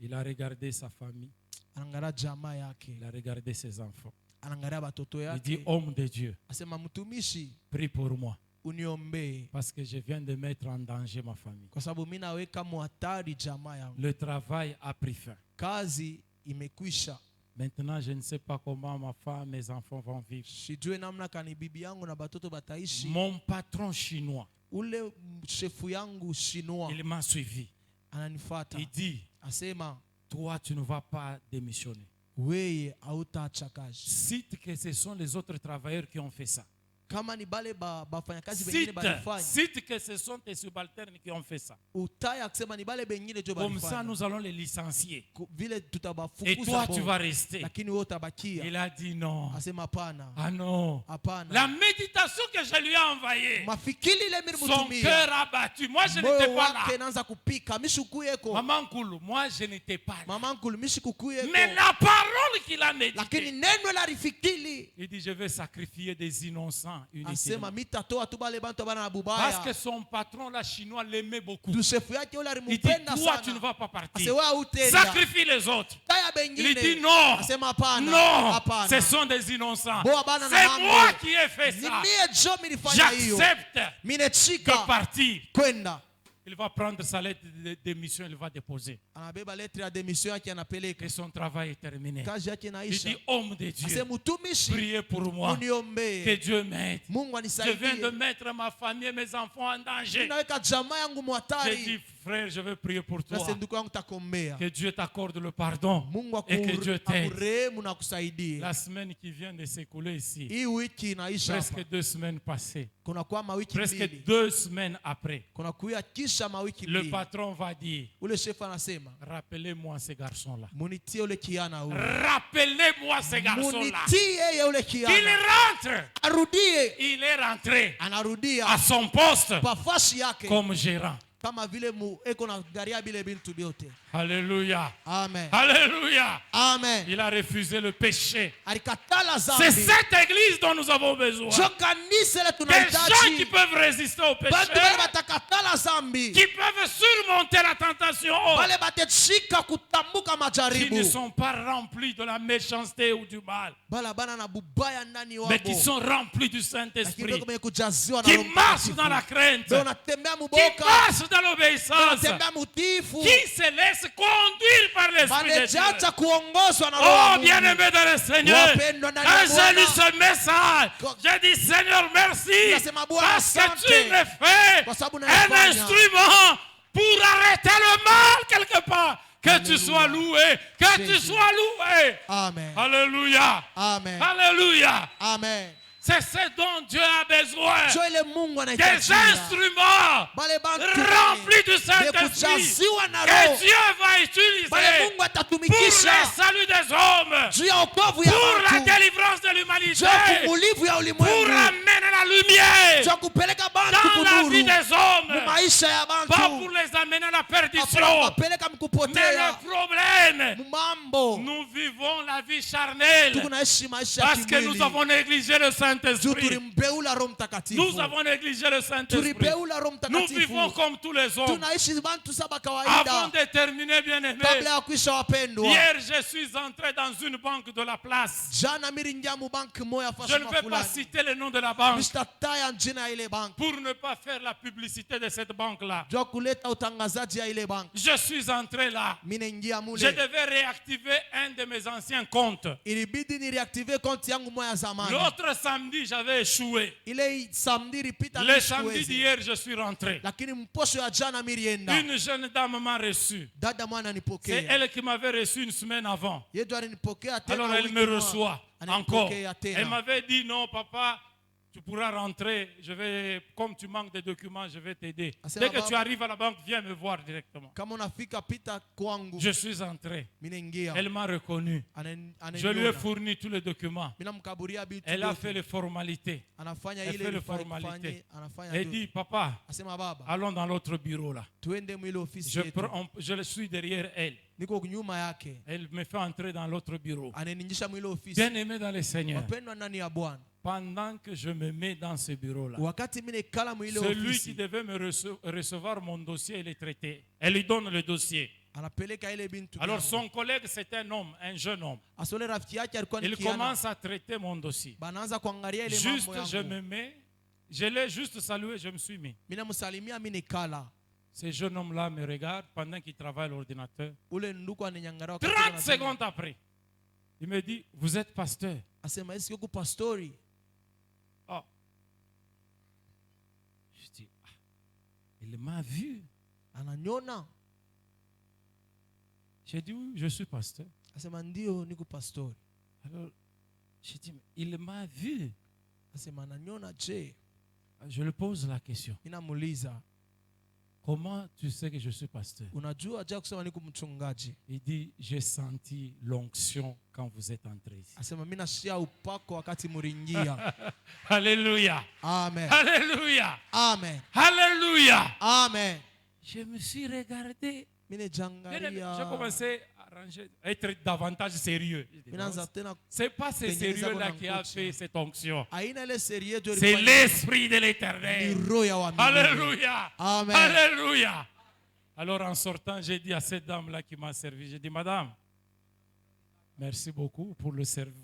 il a regardé sa famille, Anaangalia jamaa yake, il a regardé ses enfants. anaangalia batoto Il dit, yake. homme de Dieu, Asema mtumishi, prie pour moi uniombee parce que je viens de mettre en danger ma famille. kwa sababu mimi naweka muhatari jamaa yangu. Le travail a pris fin. Kazi imekwisha. Maintenant, je ne sais pas comment ma femme, mes enfants vont vivre. Sijue namna kani bibi yangu na batoto bataishi. Mon patron chinois, Ule shefu yangu chinois il m'a suivi. ananifuata. Il dit, Asema toi, tu ne vas pas démissionner. weye hautaacha kazi. Cite que ce sont les autres travailleurs qui ont fait ça. Kama ni bale bafanyakazi bengine balifanya. Cite que ce sont tes subalternes qui ont fait ça. Utaya kusema ni bale bengine jo Comme ça, balifanya. nous allons les licencier. Vile Et tutabafukuza toi, bo. tu vas rester. Lakini wewe utabakia. Il a dit non. Asema hapana. Ah non. Hapana. La méditation que je lui ai envoyée, Mafikiri ile mimi son mtumia. cœur a battu. Moi, je Moyo n'étais pas wake là. naanza kupika. Mishukuyeko. Maman Koulou, moi, je n'étais pas là. Mama nkulu mishikukuyeko. Mais la parole qu'il a Lakini méditée, neno la rifikiri. il dit, je vais sacrifier des innocents Asema inutilement. mitatoa tu bale bantu bana na Parce que bubaya. son patron, là, chinois, l'aimait beaucoup. Tu shefu yake ule Il dit, alimupenda toi, tu ne sana. vas pas partir. Asewa utenda. Sacrifie les autres. Taya Il bengine. dit non. Asema hapana. Non, Hapana. ce sont des innocents. Boa bana na C'est mambo. moi qui ai fait Ni ça. mie jo milifanya hiyo. J'accepte de Minechika partir. kwenda. Il va prendre sa lettre de démission, il va déposer. Anabeba lettre ya demission yake anapeleka. Et son travail est terminé. Kazi yake Il inaisha. dit, homme de Dieu, Ase mtumishi priez pour moi. Que uniombee. Dieu m'aide. Mungu Je viens de anisaidie. mettre ma famille et mes enfants en danger. Ninaweka jamaa yangu J'ai dit, muhatari. frère, je vais prier pour Na toi. ndugu yangu takombea. Que Dieu t'accorde le pardon. Mungu Et que Dieu t'aide. akurehemu na kusaidie. La semaine qui vient de s'écouler ici, Hii wiki inaisha hapa. presque 2 semaines passées, Kuna kuwa mawiki presque mbili. 2 semaines après, Kuna kuya kisha mawiki le mbili. patron va dire, Ule shefu anasema, rappelez-moi ces garçons-là. munitie ule kiana ule. Rappelez-moi ces garçons-là. Munitie yeye ule Qu'il kiana. rentre. Arudie. Il est rentré Anarudia à son poste pafashi yake. comme gérant. Kama vile eko na garia bile bintu byote. Alléluia. Amen. Alléluia. Amen. Il a refusé le péché. Alikatala zambi. C'est cette église dont nous avons besoin. Jo kanisa la Des gens qui tunahitaji. peuvent résister au péché. Bantu bale bakatala zambi qui peuvent surmonter la tentation, bale batechika kutambuka qui majaribu ne sont pas remplis de la méchanceté ou du mal, bala bana na bubaya ndani mais qui wabo sont remplis du lakini Saint-Esprit, kwenye kujaziwa na qui Roho marchent Mtakatifu. dans la crainte, Ndio unatembea qui muboka marchent dans l'obéissance, unatembea mutifu qui se laissent conduire par l'Esprit de Dieu. banejacha kuongozwa na Roho wa Oh, Mungu. bien-aimé dans le Seigneur, Wapendwa ndani ya quand j'ai lu Bwana. ce message, j'ai dit Seigneur, merci, Nasema Bwana, parce que asante. tu me fais Kwa sababu un unanifanya. instrument pour arrêter le mal quelque part. Que tu Alléluia. sois loué, que tu Jésus. sois loué. Amen. Alléluia. Amen. Alléluia. Amen. C'est ce dont Dieu a besoin. Jo ile Mungu Des anahitajia. instruments Bale bantu remplis du de Saint-Esprit kujaziwa na que Roho. Dieu va utiliser Bale Mungu pour atatumikisha le salut des hommes, juu ya wokovu ya pour la watu, délivrance de juu l'humanité, ya kumulivu ya pour ulimwengu, amener la lumière juu ya kupeleka bantu dans la vie kunuru des hommes, mu maisha ya pas bantu, pour les amener à la hapana perdition. kuwapeleka Mais mkupotea le problème, mu mambo. nous vivons la vie charnelle Tuko naishi maisha ya parce que nous kimwili avons négligé le juu Saint-Esprit. tulimbeula Roho Mtakatifu, Nous avons négligé le Saint-Esprit. tulibeula Roho Nous vivons Mtakatifu, comme tous les hommes. tunaishi bantu saba Avant kawaida. de terminer, bien-aimé, Kabla ya kuisha wapendwa, hier je suis entré dans une banque de la place. jana miringia mu banki moya Je fasi ne vais pas fulani, citer le nom de la banque msitataya jina ya ile banki pour ne pas faire la publicité de cette banque-là. juu ya kuleta utangazaji ya ile banki. Je suis entré là. Mimi naingia Je mule, devais réactiver un de mes anciens comptes. ilibidi ni reactive konti yangu moya ya zamani. L'autre samedi, j'avais échoué. Ile samedi ilipita Le mimi samedi sikuwezi. d'hier, je suis rentré. Lakini mposho ya jana mirienda, Une jeune dame m'a reçu. dada mwana C'est nipokea, elle qui m'avait reçu une semaine avant. yeye ndo alinipokea tena. Alors elle wiki me moja, reçoit encore. ananipokea tena. Elle m'avait dit non, papa, tu pourras rentrer. Comme tu manques de documents, je vais t'aider. Ah, c'est Dès la que banque. tu arrives à la banque, viens me voir directement. Kama unafika pita kwangu, Je suis entré. mimi naingia, Elle m'a reconnu. Ananiona. Je lui ai fourni tous les documents. Mimi namkaburia bitu Elle a vyote. fait les formalités. Anafanya Elle ile fait les ilifai formalités. kufanye, anafanya Elle tu. dit, papa, Asema baba, allons dans l'autre bureau là. tuende mwile ofisi Je, yetu. je suis derrière elle. Niko nyuma yake, Elle me fait entrer dans l'autre bureau. ananinjisha mwile ofisi. Bien aimé dans le Seigneur, Wapendwa ndani ya Bwana, pendant que je me mets dans ce bureau là, wakati mimi nekala mwile celui qui ofisi, devait me recevoir mon dossier et le traiter, elle lui donne le dossier. anapeleka ile bintu. Alors yangu. son collègue, c'est un homme, un jeune homme. Asole rafiki yake alikuwa ni Il kijana. commence à traiter mon dossier. Banaanza kuangalia ile Juste, mambo je yangu. me mets, je l'ai juste salué, je me suis mis. Mimi namsalimia, mimi nekala. Ce jeune homme-là me regarde pendant qu'il travaille à l'ordinateur. Ule ndugu ananyangara wakati 30 anafanya. secondes après, il me dit, vous êtes pasteur. Asema esi yuko pastori. Oh. Je dis, ah, il m'a vu. Ananyona. J'ai dit, oui, je suis pasteur. Asema ndio niko pastori. Alors, j'ai dit, mais il m'a vu. Asema ananyona je? Je lui pose la question. Ninamuuliza, Comment tu sais que je suis pasteur? unajua je kusema niko mchungaji? Il dit, j'ai senti l'onction quand vous êtes entré ici. Asema mimi nashia upako wakati muringia. Alléluia. Amen. Alléluia. Amen. Alléluia. Amen. Je me suis regardé. Mimi J'ai jangalia. commencé à ranger, à être davantage sérieux. Je dis, Mimi non, naanza tena c'est pas ce sérieux-là qui a fait cette onction. aina ile serie yetu C'est ilifanya l'Esprit de ni l'Éternel. roho ya uaminifu. Alléluia. Amen. Alléluia. Alors en sortant, j'ai dit à cette dame-là qui m'a servi, j'ai dit, madame, merci beaucoup pour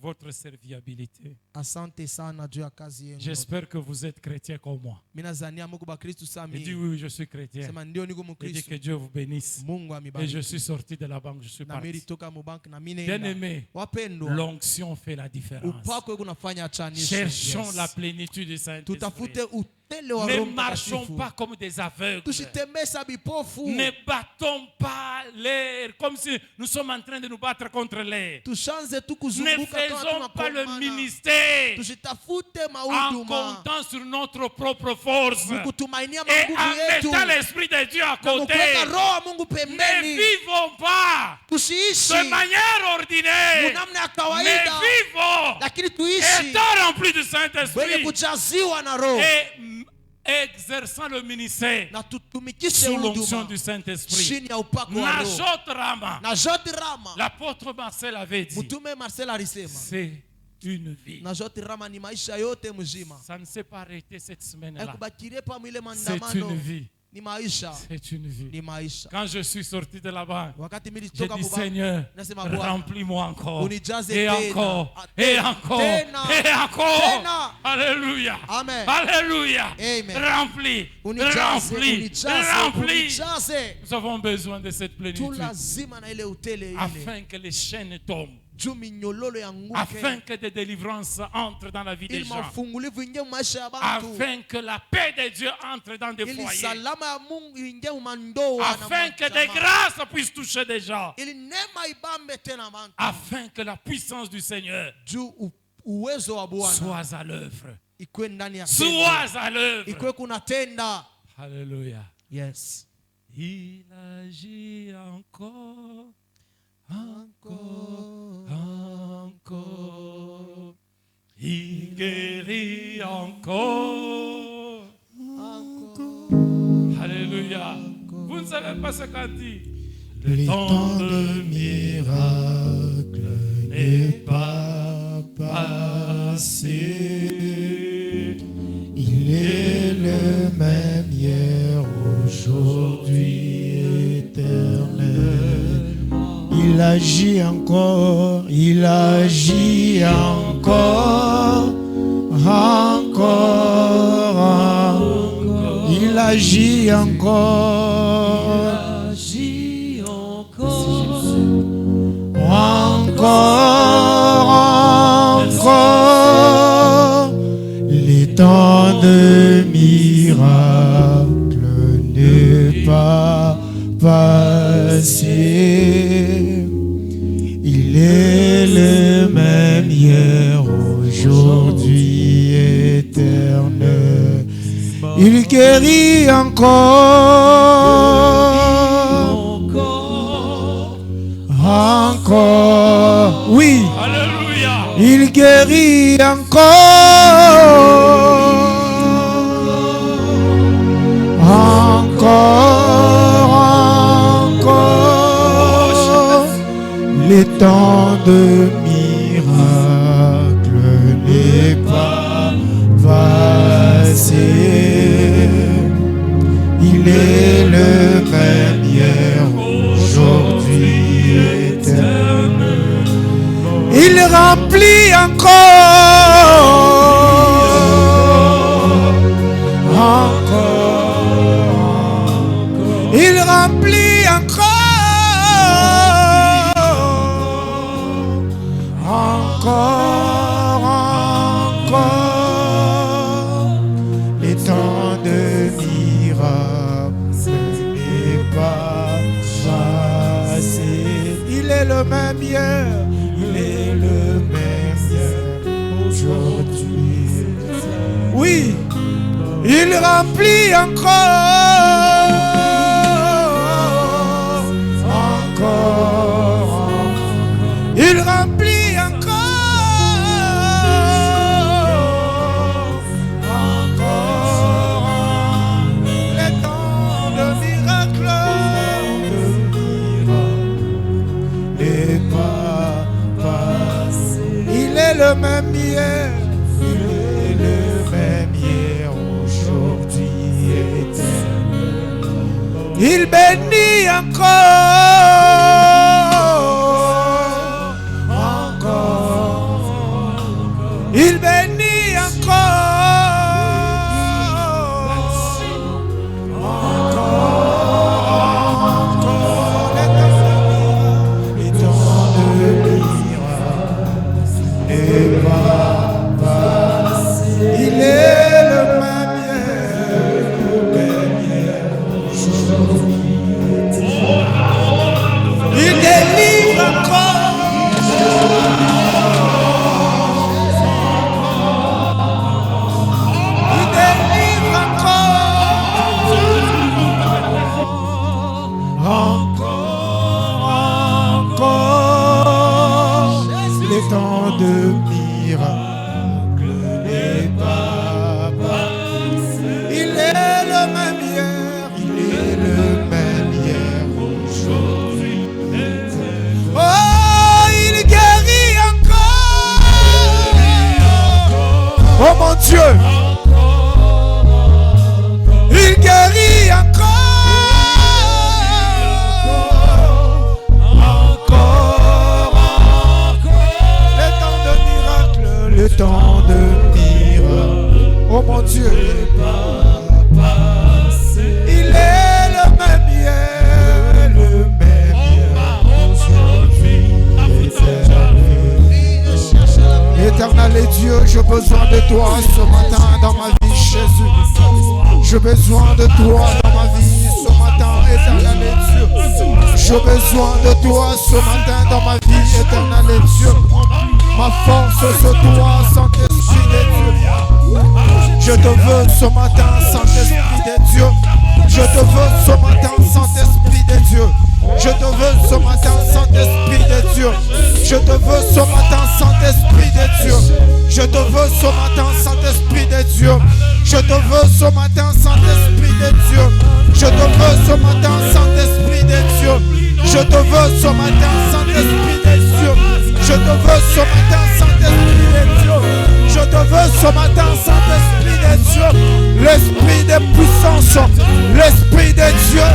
votre serviabilité. Asante sana juu ya kazi yenu. J'espère que vous êtes chrétien comme moi. Mimi nazania Mungu ba Kristo Il dit, sami. oui, oui, je suis chrétien. Sema ndio niko Il dit mkristo. que Dieu vous bénisse. Mungu Et je amibariki. suis sorti de la banque, je suis Na mimi parti. toka mu bank na mimi Bien nenda. aimé, Wapendwa, l'onction fait la différence. upako kunafanya chanisho. Cherchons Yes. la plénitude du Saint-Esprit. Tutafute utele wa Ne Roho marchons Mtakatifu. pas comme des aveugles. Tusitembesa bipofu. Ne battons pas l'air comme si nous sommes en train de nous battre contre l'air. Tushanze tu Ne kuzunguka faisons pas le tunapambana. ministère Tusitafute en mahuduma comptant sur notre propre force kutumainia et manguvu en yetu mettant l'Esprit de Dieu à na côté. kuweka roho wa Mungu Ne pembeni. vivons pas Tusiishi de manière ordinaire, namna ya mais kawaida, vivons lakini tuishi étant remplis du wenye Saint-Esprit kujaziwa na roho et exerçant le ministère na tutumikishe sous l'onction huduma du Saint-Esprit. chini ya upako wa roho. Najot Rama, Na Joti Rama, l'apôtre Marcel avait dit, mtume Marcel alisema c'est une vie. na Joti Rama ni maisha yote mzima. Ça ne s'est pas arrêté cette semaine-là. Haikubakirie pa mwile C'est une maandamano. vie. ni maisha, C'est une vie. ni maisha. Quand je suis sorti de là-bas, Wakati mimi j'ai nilitoka dit, kuba, Seigneur, nasema Bwana, remplis-moi encore. unijaze Et tena, encore. tena, Et encore. tena, Et encore. tena. Alléluia. Amen. Alléluia. Amen. Remplis. Unijaze, Remplis. unijaze, Remplis. unijaze. Nous avons besoin de cette Tu plénitude lazima na ile utele ile. afin que les chaînes tombent, Juu minyololo yanguke. afin que des délivrances entrent dans la vie des Ili gens, mafungulivu ingie maisha ya bantu. afin que la paix de Dieu entre dans des Ili foyers, salama ya Mungu ingie umandoa na afin que des majamaa. grâces puissent toucher des gens, Ili neema ibambe tena bantu. afin que la puissance du Seigneur Juu uwezo wa Bwana soit à l'œuvre. ikuwe ndani ya tendo. Sois à l'œuvre. Ikuwe kunatenda. Alléluia. Yes. Il agit encore, Encore, encore. Il guérit encore. encore. Alléluia. Vous ne savez pas ce qu'on dit. Le temps de miracle n'est pas passé. Il est le même hier, aujourd'hui, éternel. Il agit encore, il agit encore, encore. Il agit encore. Encore, les temps de miracle n'est pas passé. Il est le même hier, aujourd'hui, éternel. Il guérit encore, oui. Alléluia. Il guérit encore, encore. Les temps de miracle n'est pas passé. Il est le même hier, aujourd'hui, éternel. Il remplit encore. Il remplit encore. Les temps de miracle n'est pas passé. Il est le même hier. Il est le même hier, aujourd'hui. Oui, il remplit encore. Il remplit encore. Les temps de miracle n'est pas passé. Il est le même hier. Il est le même hier, aujourd'hui, éternel. Il bénit encore. Il bénit encore. Les temps de miracle n'est pas passé. Il est le même hier, aujourd'hui. Il délivre encore. Il délivre encore. Les temps de miracle n'est pas passé. Il est le même hier. Il est le même hier, aujourd'hui. Oh, il guérit encore. Oh mon Dieu. Il guérit encore. temps de miracles. Oh mon Dieu, il est le même hier, le même hier. Éternel et Dieu, j'ai besoin de toi ce matin dans ma vie, Jésus. J'ai besoin de toi dans ma vie ce matin, éternel et Dieu. J'ai besoin de toi ce matin dans ma vie, éternel et Dieu. Ma force, c'est toi, Saint-Esprit de Dieu. Je te veux ce matin, Saint-Esprit de Dieu. Je te veux ce matin, Saint-Esprit de Dieu. Je te veux ce matin, Saint-Esprit de Dieu. Je te veux ce matin, Saint-Esprit de Dieu. Je te veux ce matin, Saint-Esprit de Dieu. Je te veux ce matin, Saint-Esprit de Dieu. Je te veux ce matin, Saint-Esprit de Dieu. Je te veux ce matin, Saint-Esprit de Dieu. Je te veux ce matin, Saint-Esprit de Dieu. Je te veux ce matin, Saint-Esprit de Dieu. L'Esprit de puissance, l'Esprit de Dieu,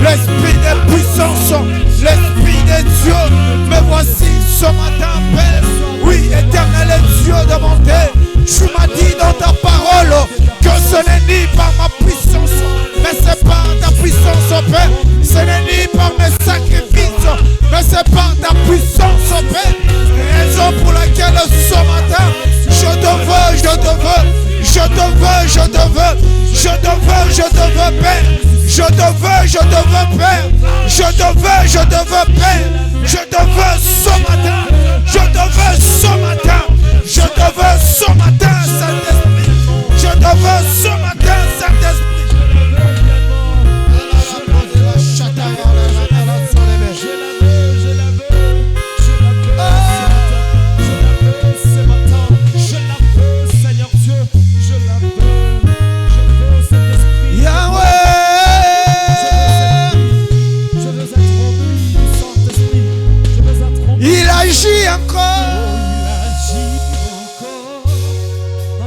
l'Esprit de puissance, l'Esprit de Dieu. Me voici ce matin, Père. Oui, éternel et Dieu demandé. Tu m'as dit dans ta parole que ce n'est ni par ma puissance, mais c'est par ta puissance, Père. Ce n'est ni par mes sacrifices, mais c'est par ta puissance, Père. Raison pour laquelle ce matin, je te veux, je te veux, je te veux, je te veux, je te veux, je te veux, Père. Je te veux, je te veux, Père. Je te veux, je te veux, Père. Je te veux ce matin. Je te veux ce matin. Je te veux ce matin, Saint-Esprit. Je te veux ce matin, Saint-Esprit. Il agit encore.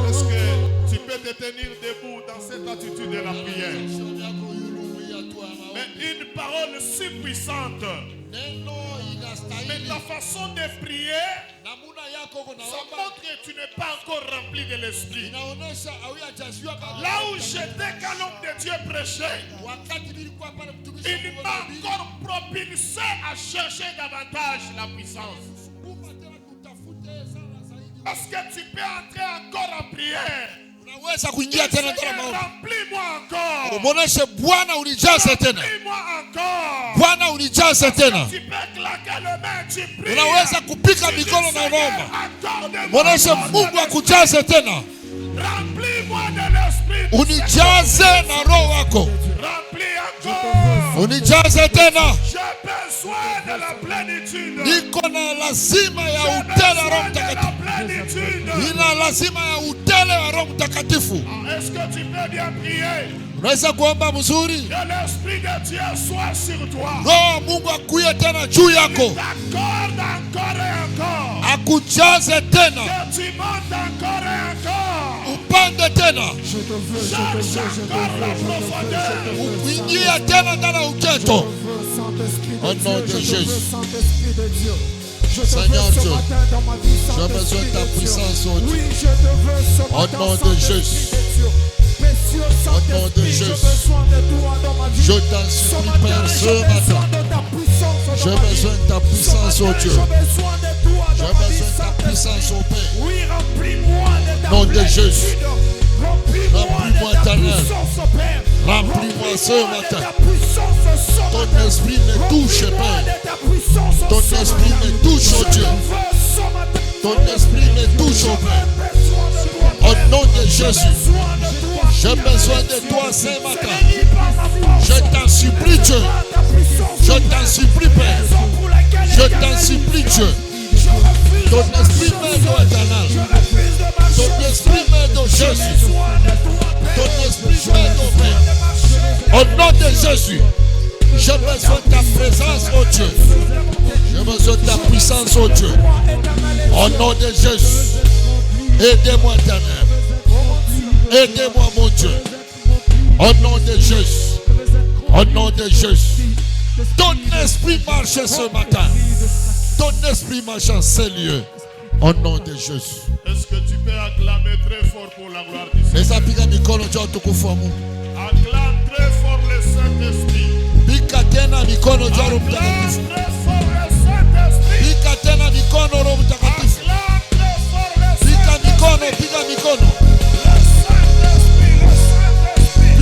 Est-ce que tu peux te tenir debout dans cette attitude de la prière? Mais une parole si puissante. Mais ta façon de prier, ça montre que tu n'es pas encore rempli de l'esprit. Là où j'étais quand l'homme de Dieu prêchait, il m'a encore propulsé à chercher davantage la puissance. Parce que tu peux entrer encore en prière. Remplis-moi encore. Umuoneshe Bwana unijaze tena. Remplis-moi encore. Bwana unijaze tena. Tu peux claquer le main, tu pries. Unaweza kupika mikono na unaomba. Muoneshe Mungu akujaze tena. Remplis-moi de l'esprit. Unijaze na roho wako. Remplis encore. Unijaze tena. J'ai besoin de la plénitude. Niko na lazima ya utele wa Roho Mtakatifu. Nina lazima ya utele wa Roho Mtakatifu. Est-ce que tu peux bien prier? Unaweza kuomba mzuri. Que l'esprit de Dieu soit sur toi. Roho Mungu akuye tena juu yako. T'accorde encore et encore. Akujaze tena. Que tu montes encore et encore. Upande tena. Cherche encore la profondeur. Uingie tena ndani ya uketo. Au nom de Jésus. Seigneur Dieu, j'ai besoin de ta puissance, oh Dieu. Au nom de Jésus. Au nom de Jésus. Je t'en supplie, Père, ce matin. J'ai besoin de ta puissance, oh Dieu. J'ai besoin de ta puissance, oh Père. Au nom de Jésus. Remplis-moi, éternel. Remplis-moi ce matin. Ton esprit me touche, Père. Ton esprit me touche, oh Dieu. Ton esprit me touche, oh Père. Au nom de Jésus. J'ai besoin de toi ce matin. Je t'en supplie, Dieu. Je t'en supplie, Père. Je t'en supplie, Dieu. Ton esprit m'aide, oh éternel. Ton esprit m'aide, oh Jésus. Ton esprit m'aide, oh Père. Au nom de Jésus. J'ai besoin de ta présence, oh Dieu. J'ai besoin de ta puissance, oh Dieu. Au nom de Jésus. Aidez-moi, éternel. Aidez-moi, mon Dieu. Au nom de Jésus. Au nom de Jésus. Ton esprit marche ce matin. Ton esprit marche en ces lieux. Au nom de Jésus. Est-ce que tu peux acclamer très fort pour la gloire du Seigneur? Eza pika mikono juu ya utukufu wa Mungu. Acclame très fort le Saint-Esprit. Pika tena mikono juu ya Roho Mtakatifu. Acclame très fort le Saint-Esprit. Pika tena mikono Roho Mtakatifu. Acclame très fort le Pika mikono, Saint-Esprit. pika mikono. Le Saint-Esprit, le Saint-Esprit.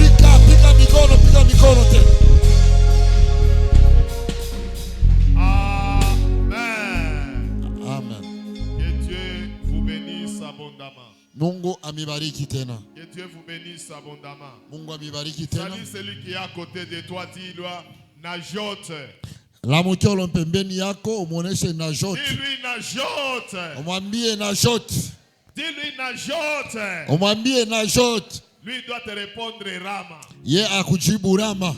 Pika mikono tena. Amen. Amen. Que Dieu vous bénisse abondamment. Mungu amibariki tena. Que Dieu vous bénisse abondamment. Mungu amibariki tena. Salut celui qui est à côté de toi, dis-lui Najote. La mcholo pembeni yako umuoneshe Najote. Dis-lui Najote. Umwambie Najote. Dis-lui Najote. Umwambie Najote. Lui doit te répondre Rama. Ye akujibu Rama.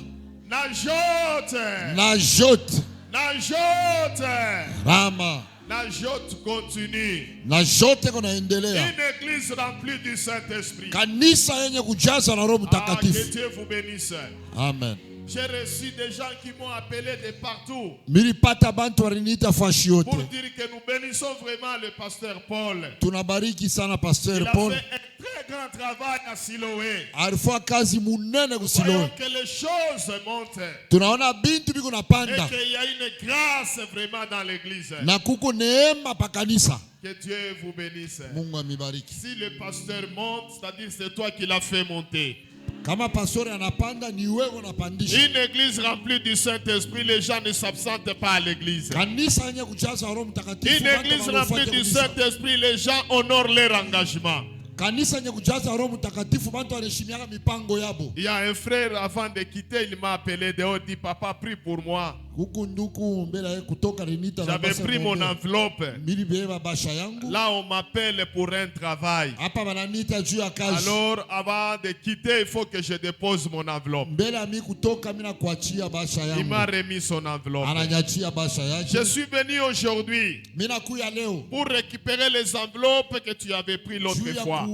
Najote. Najote. Najote. Rama. Najote continue. Najote kunaendelea. Une église remplie du Saint-Esprit. Kanisa yenye kujaza na Roho Que Mtakatifu. Dieu vous bénisse. Amen. J'ai reçu des gens qui m'ont appelé de partout Milipata bantu waliniita fashi pour yote. dire que nous bénissons vraiment le pasteur Paul. Tunabariki sana Il Pasteur a Paul. fait un très grand travail à Siloé. Alifanya kazi munene Voyons kusiloe. que les choses montent Tunaona bintu biko et napanda. qu'il y a une grâce vraiment dans l'église. Na kuko neema pa kanisa. Que Dieu vous bénisse. Mungu amibariki. Si le pasteur monte, c'est-à-dire c'est toi qui l'as fait monter. Kama pastori anapanda ni wewe unapandisha. Une église remplie du Saint-Esprit, les gens ne s'absentent pas à l'église. Kanisa yenye kujaza Roho Mtakatifu. Une église remplie du Saint-Esprit, les gens honorent leur engagement. Kanisa yenye kujaza Roho Mtakatifu bantu wanaheshimiana mipango yabo. Il y a un frère, avant de quitter, il m'a appelé dehors, dit papa, prie pour moi. Huku nduku mbele ya kutoka rinita na J'avais basa pris mon ngombe. enveloppe. Milibeba basha yangu. Là, on m'appelle pour un travail. Hapa bananiita juu ya kazi. Alors, avant de quitter, il faut que je dépose mon enveloppe. Mbele ya mi kutoka mina kuachia basha Il yangu. m'a remis son enveloppe. Ananyachia basha Je yake. suis venu aujourd'hui Mina kuya leo. pour récupérer les enveloppes que tu avais prises l'autre Juu ya fois.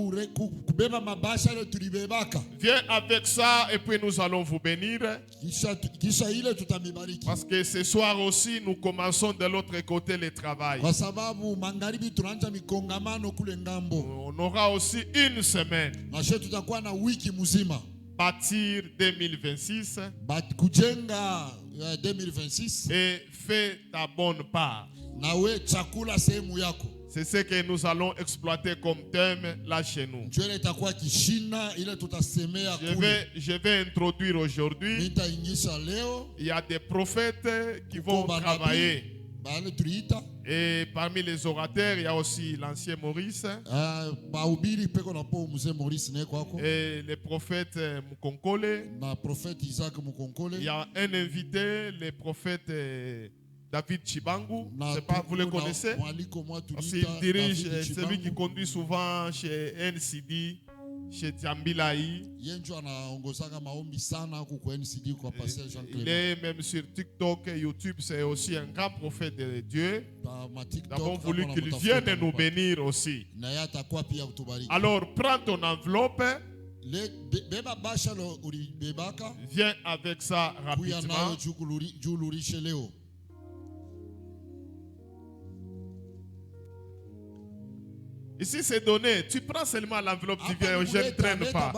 kubeba mabasha ile tulibebaka. Viens avec ça et puis nous allons vous bénir. Kisha ile tutamibariki. Parce que ce soir aussi, nous commençons de l'autre côté le travail. Kwa sababu magharibi tunaanza mikongamano kule ngambo. On aura aussi une semaine. Na shetu tutakuwa na wiki mzima. Bâtir 2026 Kujenga 2026. et fais ta bonne part. Na we chakula sehemu yako. C'est ce que nous allons exploiter comme thème là chez nous. Njwele itakuwa kishina ile tutasemea kule. Je vais introduire aujourd'hui. Nitaingisha leo. Il y a des prophètes qui vont travailler. Bale tuliita. Et parmi les orateurs, il y a aussi l'ancien Maurice. Bahubiri peko na po mzee Maurice ne kwako. Et le prophète Mukonkole. Na prophète Isaac Mukonkole. Il y a un invité, le prophète David Chibangu. Je ne sais pas, vous le connaissez? Il dirige, c'est lui qui conduit souvent chez NCD, chez Tiambilaï. Il est même sur TikTok et YouTube, c'est aussi un grand prophète de Dieu. Nous avons voulu qu'il vienne nous bénir aussi. Alors, prends ton enveloppe. Viens avec ça rapidement. Ici c'est donné. Tu prends seulement l'enveloppe, tu viens. Je ne traîne pas.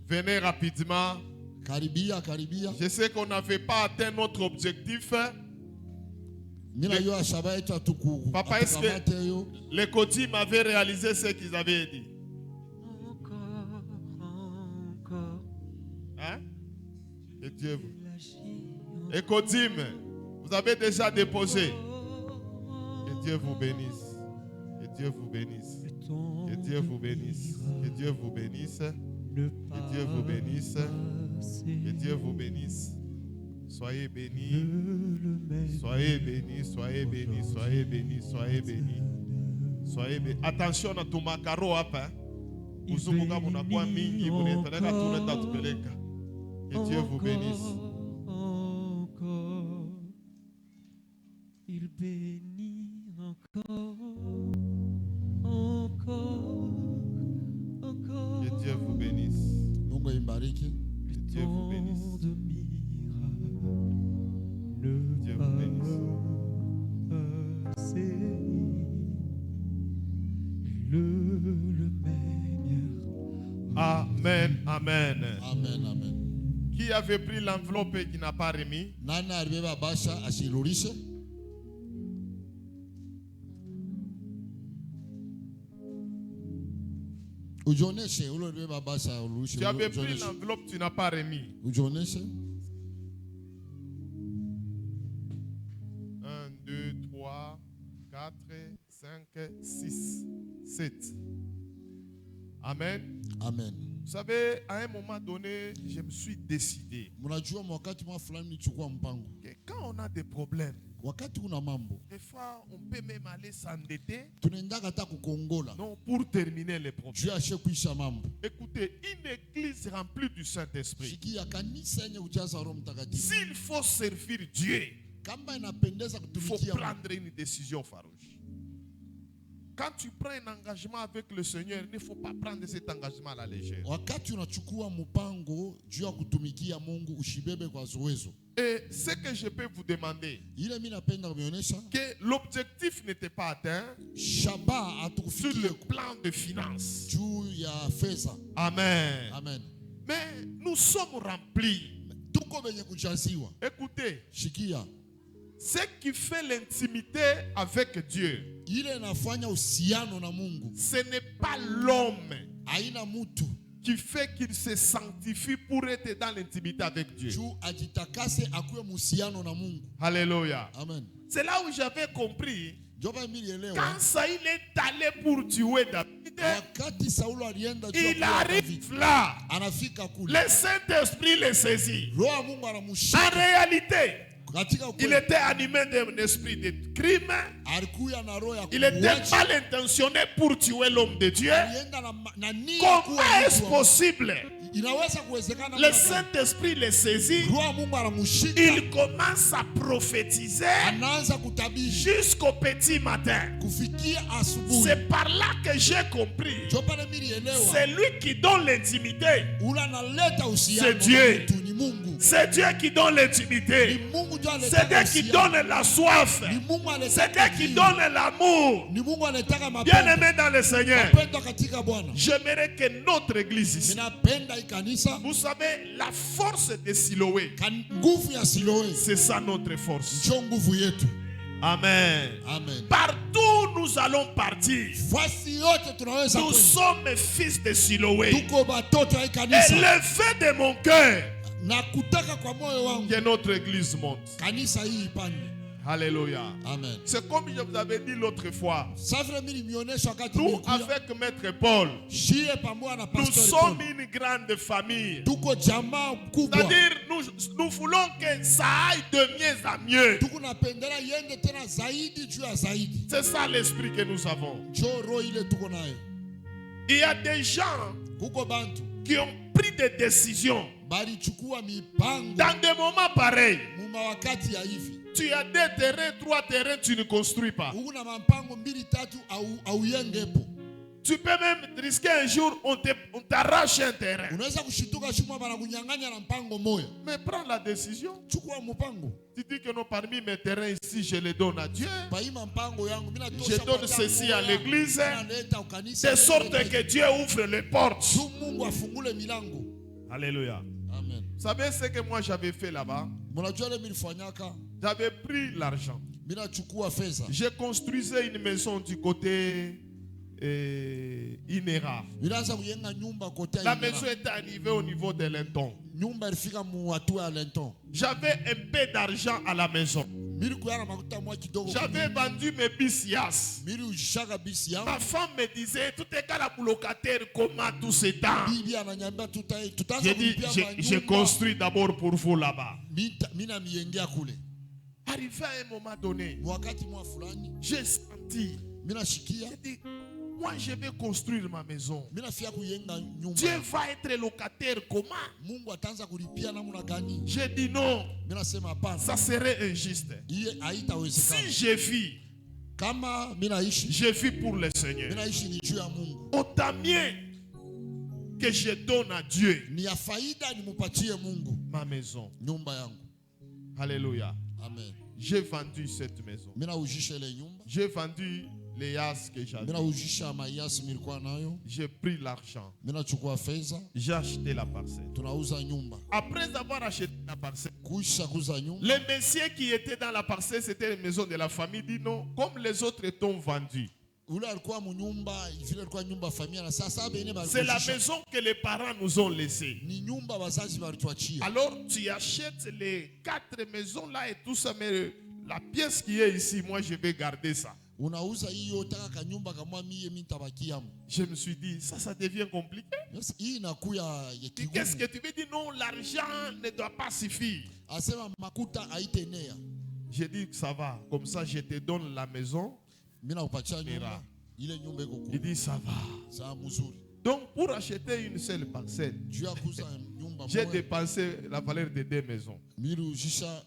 Venez rapidement. Je sais qu'on n'avait pas atteint notre objectif. Papa, est-ce que les côtés m'avaient réalisé ce qu'ils avaient dit? Hein? Et Dieu vous. Et Kodim, vous avez déjà déposé. Que Dieu vous bénisse. Que Dieu vous bénisse. Que Dieu vous bénisse. Que Dieu vous bénisse. Que Dieu vous bénisse. Que Dieu vous bénisse. Soyez bénis. Soyez bénis. Soyez bénis. Soyez bénis. Soyez bénis. Soyez bénis. Attention à tout makaro hapa. Uzunguka munakuwa mingi munetaka tunenda tupeleka. Que Dieu vous bénisse. Il bénit encore. Encore. Que Dieu vous bénisse. Que Dieu vous bénisse. De Dieu vous bénisse. passer. Amen, amen. Amen, amen. Qui avait pris l'enveloppe et qui n'a pas remis? Nani alibeba basha asirudishe? Ujoneshe ule alibeba basha urudishe. Tu avais pris l'enveloppe, tu n'as pas remis. Ujoneshe. 1, 2, 3, 4, 5, 6, 7. Amen. Amen. Vous savez, à un moment donné, je me suis décidé Mnajua wakati mwa fulani nichukua mpango. que quand on a des problèmes, Wakati kuna mambo, des fois, on peut même aller s'endetter, tunaendaka hata kukongola. non, pour terminer les problèmes. Juu ashe kuisha mambo. Écoutez, une église remplie du Saint-Esprit, Shikia kanisa yenye ujaza Roho Mtakatifu. s'il faut servir Dieu, Kama inapendeza il faut kutumikia Mungu. prendre une décision farouche. Quand tu prends un engagement avec le Seigneur, il ne faut pas prendre cet engagement à la légère. Wakati unachukua mpango juu ya kutumikia Mungu ushibebe kwa zoezo. Et ce que je peux vous demander, Ile mimi napenda kuonyesha que l'objectif n'était pas atteint shaba sur le atukufikie plan de finances. juu ya fedha. Amen. Amen. Mais nous sommes remplis. Tuko benye kujaziwa. Écoutez, Shikia. ce qui fait l'intimité avec Dieu, Ile inafanya uhusiano na Mungu. ce n'est pas l'homme Haina mtu qui fait qu'il se sanctifie pour être dans l'intimité avec Dieu. juu ajitakase akuwe muhusiano na Mungu. Alléluia. Amen. C'est là où j'avais compris, Joba milielewa. quand Saïl est allé pour tuer David, Wakati Saulo alienda juu ya il kuua David, arrive là. anafika kule. Le Saint-Esprit le saisit. Roho ya Mungu En anamushika réalité, katika il ukweli. était animé d'un esprit de crime. Alikuya na roho ya Il était kuuaji. mal intentionné pour tuer l'homme de Dieu. Alienda na nia Comment kuwa est-ce mtu wa- possible? Inaweza kuwezekana Le mtu wa- Saint-Esprit le saisit. Roho ya Mungu anamushika. Il commence à prophétiser Anaanza kutabiri jusqu'au petit matin. kufikia asubuhi. C'est par là que j'ai compris. Ndio pale milielewa. C'est lui qui donne l'intimité. Ule analeta uhusiano C'est na Dieu. mtu, ni Mungu. C'est Dieu qui donne Ni l'intimité. Mungu ndio C'est analeta Dieu qui uhusiano. donne la soif. Ni Mungu C'est analeta Dieu qui kiu. donne l'amour. Ni Mungu analetaka Bien mapendo. aimé dans le Seigneur, Mapendo katika Bwana. j'aimerais que notre église ici, Ninapenda hii kanisa. vous savez, la force de Siloé, Nguvu ya Siloe c'est ça notre force. ndio nguvu yetu. Amen. Amen. Partout où nous allons partir, Fasi yote tunaweza nous kwenda. sommes fils de Siloé. Tuko batoto ya hii Et kanisa. le fait de mon cœur, Na kutaka kwa moyo wangu que notre église monte. kanisa hii ipande. Alléluia. Amen. C'est comme je vous avais dit l'autre fois. Sasa mimi nimeonyesha wakati Nous, nilikuja. avec Maître Paul, Shie pamoja na nous pastor sommes Paul. une grande famille. Tuko jamaa kubwa. C'est-à-dire, nous voulons que ça aille de mieux en mieux. Tuko napendela iende tena zaidi juu ya zaidi. C'est ça l'esprit que nous avons. Njoo roho ile tuko nayo. Il y a des gens Kuko bantu qui ont pris des décisions balichukua mipango dans des moments pareils. muma wakati ya hivi. Tu as 2 terrains, 3 terrains, tu ne construis pas. Uko na mpango mbili tatu au yengepo. Tu peux même risquer un jour, on t'arrache un terrain. Unaweza kushituka shuma bana kunyang'anya na mpango moya. Mais prends la décision. Chukua mpango. Tu dis que non, parmi mes terrains ici, je les donne à Dieu. Paima mpango yangu mina tosha. Je donne ceci à l'église, de sorte que Dieu ouvre les portes. Mungu afungule milango. Alléluia. Amen. Vous savez ce que moi j'avais fait là-bas? Mnajua ile nilifanyaka? J'avais pris l'argent. Mina chukua fedha. J'ai construisé une maison du côté Inera. Nilianza kujenga nyumba kote La maison était arrivée au niveau de Lenton. Nyumba ilifika mu hatua ya Lenton. J'avais un peu d'argent à la maison. Milikuwa na makuta mwa kidogo. J'avais vendu mes bisias. Mili ushaka bisi yangu. Ma femme me disait, tout est qu'à la locataire, comment tout ce temps? Bibi ananyambia tutaanza J'ai dit, j'ai construit d'abord pour vous là-bas. Mina miengea kule. Arrivé à un moment donné, Wakati mwa fulani, j'ai senti, mina shikia, j'ai dit, moi je vais construire ma maison. mina fia kuyenga nyumba. Dieu va être locataire comment? Mungu ataanza kulipia namna gani? J'ai dit non, Mina sema hapana. ça serait injuste. Iye haitawezekana. Si je vis, Kama mina ishi, je vis pour le Seigneur. mina ishi ni juu ya Mungu. Autant mieux que je donne à Dieu Ni ya faida nimupatie Mungu ma maison. nyumba yangu. Alléluia. Amen. J'ai vendu cette maison. Mina ujisha ile nyumba. J'ai vendu les yas que j'avais. Mina ujisha mayasi nilikuwa nayo. J'ai pris l'argent. Mina chukua fedha. J'ai acheté la parcelle. Tunauza nyumba. Après avoir acheté la parcelle, Kuisha kuza nyumba. les messieurs qui étaient dans la parcelle, c'était les maisons de la famille, dit non, comme les autres t'ont vendu. Ule alikuwa munyumba, vile alikuwa nyumba familia na sasa bene ba. C'est la maison que les parents nous ont laissée. Ni nyumba bazazi balituachia. Alors tu achètes les 4 maisons là et tout ça, mais la pièce qui est ici, moi je vais garder ça. Unauza hiyo taka kanyumba kama mie mimi nitabakia. Je me suis dit, ça devient compliqué. Hii inakuya ya kigumu. Qu'est-ce que tu veux dire? Non, l'argent ne doit pas suffire. Asema makuta haitenea. J'ai dit que ça va, comme ça je te donne la maison. Mina upatia nyumba. Ile nyumba iko Il dit ça va. Sa mzuri. Donc pour acheter une seule parcelle, Juu ya kuuza nyumba j'ai moja. dépensé la valeur de 2 maisons. Milujisha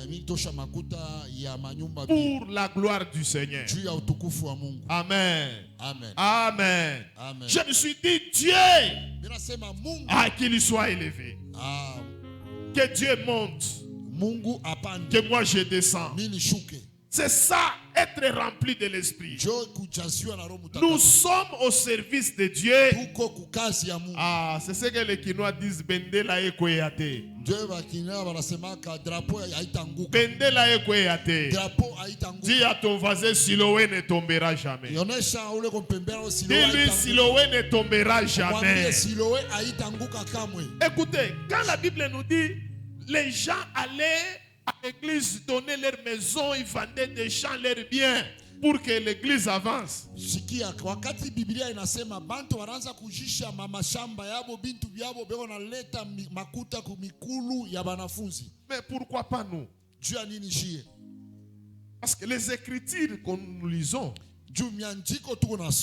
militosha makuta ya manyumba Pour la gloire du Seigneur. juu ya utukufu wa Mungu. Amen. Amen. Amen. Amen. Je me suis dit, Dieu, Mina sema Mungu qu'il soit élevé. Que Dieu monte. Mungu apande. Que moi je descends. Mimi nishuke. C'est ça, être rempli de l'esprit. Jo kujaziwa na Roho Nous Mtakatifu. sommes au service de Dieu. Tuko kukazi ya Mungu. C'est ce que les Kinois disent, Bendela Ekoyate. Ndio bakina wanasemaka drapeau haitanguka. Bendela Ekoyate. Drapeau haitanguka. Dis à ton voisin, Siloé ne tombera jamais. Yonesha ule kompembera o Siloé. Dis-lui, Siloé ne tombera Mwambie jamais. Siloé haitanguka kamwe. Écoutez, quand la Bible nous dit, les gens allaient à l'église donner leur maison, ils vendaient des champs, leurs biens, pour que l'église avance. Sikia, wakati Biblia inasema bantu wanaanza kujisha mamashamba yabo bintu byabo beko naleta makuta kumikulu ya banafunzi. Mais pourquoi pas nous? Juu ya nini jie? Parce que les écritures que nous lisons, Juu miandiko tuko na